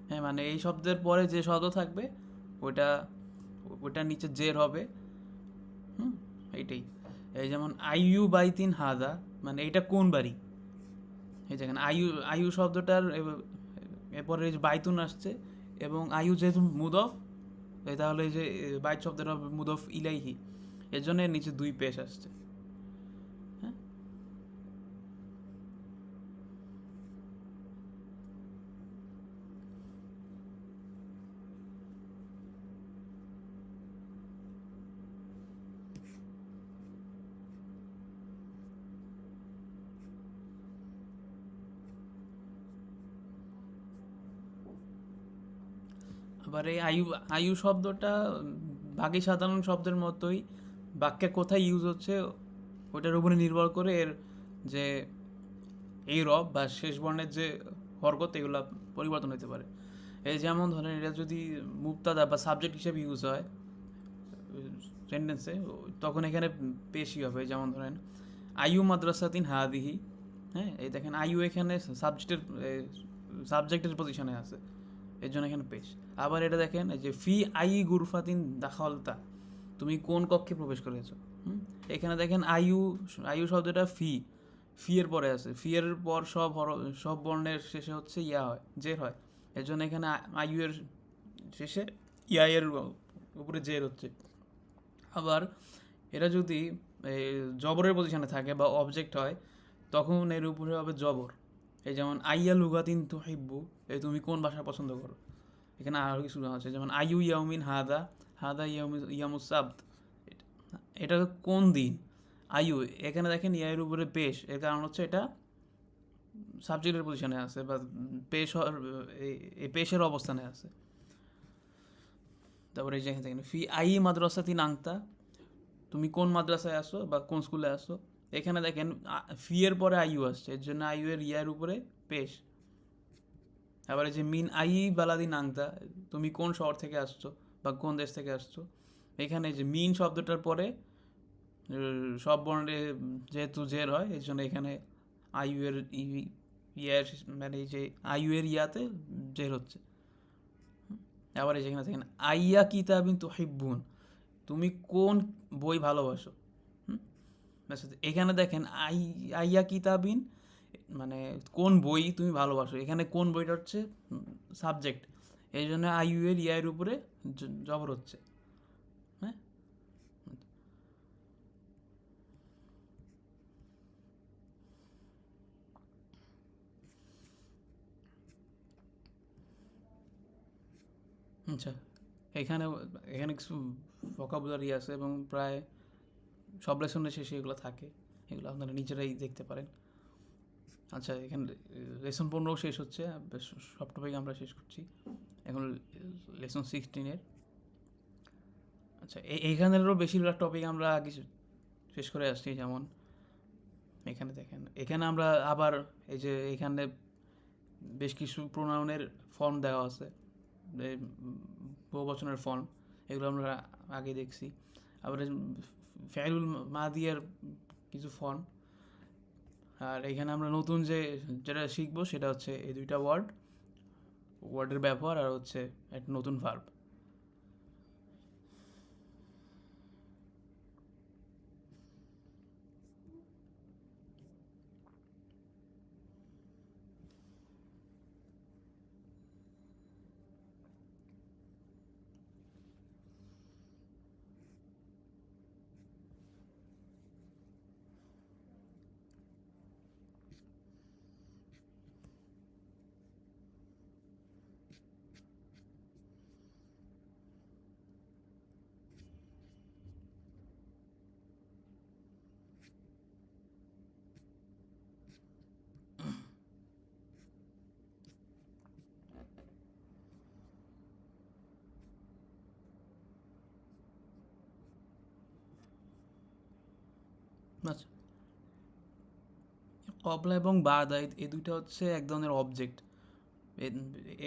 হ্যাঁ, মানে এই শব্দের পরে যে শব্দ থাকবে ওইটা ওইটার নিচে জের হবে। এইটাই। এই যেমন আইয়ু বাইতিন হাদা, মানে এটা কোন বাড়ি। এই দেখেন, আয়ু শব্দটার এরপরে এই যে বাইতুন আসছে, এবং আয়ু যেহেতু মুদফ, তাহলে এই যে বাইত শব্দটা মুদফ ইলাইহি, এর জন্য এর নিচে দুই পেশ আসছে। হ্যাঁ, আবার এই আয়ু শব্দটা বাকি সাধারণ শব্দের মতোই বাক্যে কোথায় ইউজ হচ্ছে ওটার উপরে নির্ভর করে এর যে এই রব বা শেষ বর্ণের যে হরকত, এগুলো পরিবর্তন হতে পারে। এই যেমন ধরেন, এটা যদি মুক্তাদা বা সাবজেক্ট হিসেবে ইউজ হয় সেন্টেন্সে, তখন এখানে পেশি হবে। যেমন ধরেন, আয়ু মাদ্রাসাতিন হাদিহি। হ্যাঁ, এই দেখেন আয়ু এখানে সাবজেক্টের পজিশনে আছে, এর জন্য এখানে পেশ। আবার এটা দেখেন, এই যে ফি আই গুরফাতিন দাখলতা, তুমি কোন কক্ষে প্রবেশ করেছো। এখানে দেখেন আয়ু শব্দটা ফি এর পরে আছে। ফি এর পর সব বর্ণের শেষে হচ্ছে ইয়া হয়, জের হয়। এর জন্য এখানে আয়ু এর শেষে ইয়া এর উপরে জের হচ্ছে। আবার এটা যদি জবরের পজিশনে থাকে বা অবজেক্ট হয়, তখন এর উপরে হবে জবর। এই যেমন আইয়া লুগাতিন তুহিব্বু, এই তুমি কোন ভাষা পছন্দ করো। এখানে আরও কিছু আছে, যেমন আইউ ইয়াউমিন হাদা, হাদা ইয়ামুস সাবত, এটা কোন দিন। আয়ু, এখানে দেখেন ইয়ের উপরে পেশ, এর কারণ হচ্ছে এটা সাবজেক্টের পজিশনে আছে বা পেশ এই পেশের অবস্থানে আছে। তারপরে এই যে এখানে দেখেন ফি আই মাদ্রাসাতিন আংতা, তুমি কোন মাদ্রাসায় আসো বা কোন স্কুলে আসো। এখানে দেখেন ফি এর পরে আইইউ আসছে, এর জন্য আইইউ এর ইয়ার উপরে পেশ। আবার এই যে মিন আই বালাদিন আংতা, তুমি কোন শহর থেকে আসছো বা কোন দেশ থেকে আসছো। এখানে যে মিন শব্দটার পরে সব বর্ণে যেহেতু জের হয়, এই জন্য এখানে আইইউ এর ইয়ার মানে এই যে আইইউ এর ইয়াতে জের হচ্ছে। আবার এই যেখানে দেখেন আইয়া কিতাবিন তুহিব্বুন, তুমি কোন বই ভালোবাসো। ব্যাস, এখানে দেখেন আইয়া কিতাবিন মানে কোন বই তুমি ভালোবাসো, এখানে কোন বইটা হচ্ছে সাবজেক্ট, এই জন্য আইইউ এর ইয়ার উপরে জবর হচ্ছে। হ্যাঁ, আচ্ছা। এখানে এখানে কিছু ভোকাবুলারি আছে এবং প্রায় সব লেসনের শেষে এগুলো থাকে, এগুলো আপনারা নিজেরাই দেখতে পারেন। আচ্ছা, এখানে লেসন 15 শেষ হচ্ছে, বেশ সব টপিক আমরা শেষ করছি এখন লেসন 16-এর। আচ্ছা, এইখানেরও বেশিরভাগ টপিক আমরা আগে শেষ করে আসছি। যেমন এখানে দেখেন, এখানে আমরা আবার এই যে এখানে বেশ কিছু প্রোনাউনের ফর্ম দেওয়া আছে, বহুবচনের ফর্ম, এগুলো আমরা আগে দেখছি। আবার ফেলুল মাদিয়ার কিছু ফর্ম। আর এখানে আমরা নতুন যেটা শিখবো সেটা হচ্ছে এই দুইটা ওয়ার্ডের ব্যবহার আর হচ্ছে একটা নতুন ভার্ব। আচ্ছা, কবলা এবং বাদা এই দুইটা হচ্ছে এক ধরনের অবজেক্ট।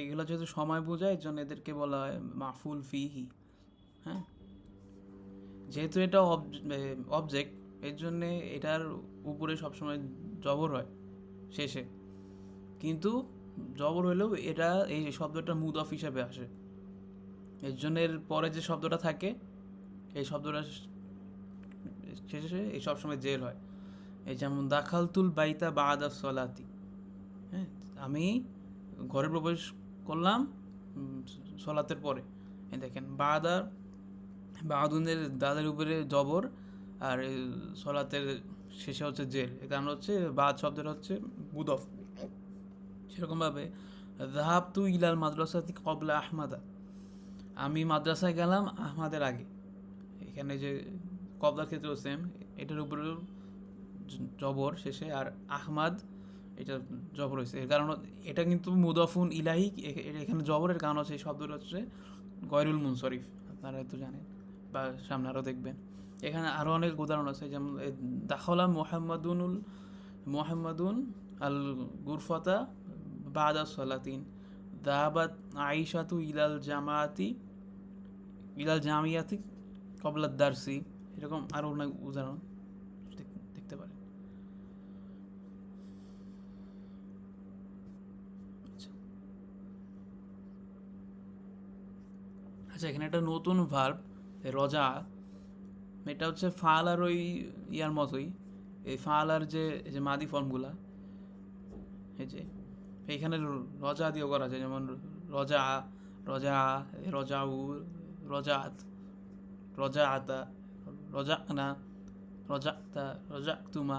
এগুলো যেহেতু সময় বোঝায়, এর জন্য এদেরকে বলা হয় মাফুল ফিহি। হ্যাঁ, যেহেতু এটা অবজেক্ট, এর জন্যে এটার উপরে সবসময় জবর হয় শেষে, কিন্তু জবর হলেও এটা এই শব্দটা মুদফ হিসাবে আসে, এর জন্য এর পরে যে শব্দটা থাকে এই শব্দটা শেষে এই সবসময় জের হয়। এই যেমন দাখালতুল বাইতা বাদা সলাতি, হ্যাঁ, আমি ঘরে প্রবেশ করলাম সলাতের পরে। এই দেখেন বাহাদুনের দাদের উপরে জবর আর সলাতের শেষে হচ্ছে জের, এর কারণ হচ্ছে বাদ শব্দের হচ্ছে মুদফ। সেরকমভাবে যাহাবতু ইলাল মাদ্রাসাতি কবলা আহমাদা, আমি মাদ্রাসায় গেলাম আহমাদের আগে। এখানে যে কবলার ক্ষেত্রেও সেম, এটার উপরেও জবর শেষে, আর আহমাদ এটা জবর হয়েছে, এর কারণ এটা কিন্তু মুদফুন ইলাহি, এখানে জবরের কারণ হচ্ছে এই শব্দটা হচ্ছে গয়রুল মুনসরিফ, আপনারা তো জানেন বা সামনে আরও দেখবেন। এখানে আরও অনেক উদাহরণ আছে, যেমন দাখলা মোহাম্মদুন আল গুরফতা বাদা সলাতিন, দাহাবাত আইশাতু ইলাল জামিয়াতি কবলা দারসি, এরকম আরও অনেক উদাহরণ দেখতে পারেন। আচ্ছা, এখানে একটা নতুন ভার্ব রজা, এটা হচ্ছে ফাল আর ওই ইয়ার মতোই, এই ফাল আর যে মাদি ফর্মগুলা, এই যে এইখানে রজা দিয়েও করা যায়, যেমন রজা, রজা, রজাউ, রজাত, রজাআতা, রজাকনা, রজাক্তা, রজাকতুমা,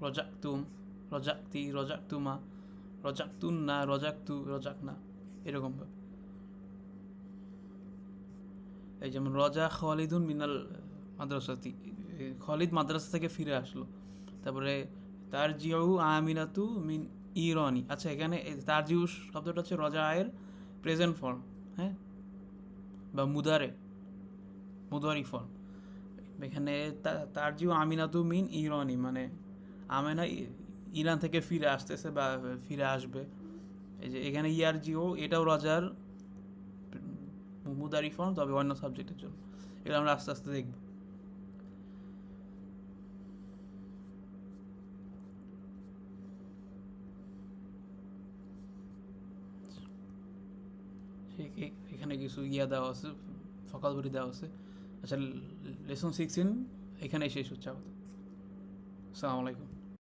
রজাকতুম, রজাক্তি, রজাকতুমা, রজাকতুন্না, রজাকতু, রজাকনা, এরকমভাবে। এই যেমন রজা খালিদুন মিনাল মাদ্রাসাতি, খালিদ মাদ্রাসা থেকে ফিরে আসলো। তারপরে তার জিউ আমিনাতু মিন ইরনি। আচ্ছা, এখানে তারজিউ শব্দটা হচ্ছে রজায়ের প্রেজেন্ট ফর্ম, হ্যাঁ, বা মুদারি ফর্ম। এখানে তারজিউ আমিনাতু মিন ইরনি, মানে আমেনা ইরান থেকে ফিরে আসতেছে বা ফিরে আসবে। এই যে এখানে ইয়ারজিও, এটাও রজার মুদারি ফর্ম, তবে অন্য সাবজেক্টের জন্য। এগুলো আমরা আস্তে আস্তে দেখব। এখানে কিছু দেওয়া আছে, ফকালবরি দেওয়া আছে। আচ্ছা, লেসন 16 এখানেই শেষ হচ্ছে আমাদের। আসসালামু আলাইকুম।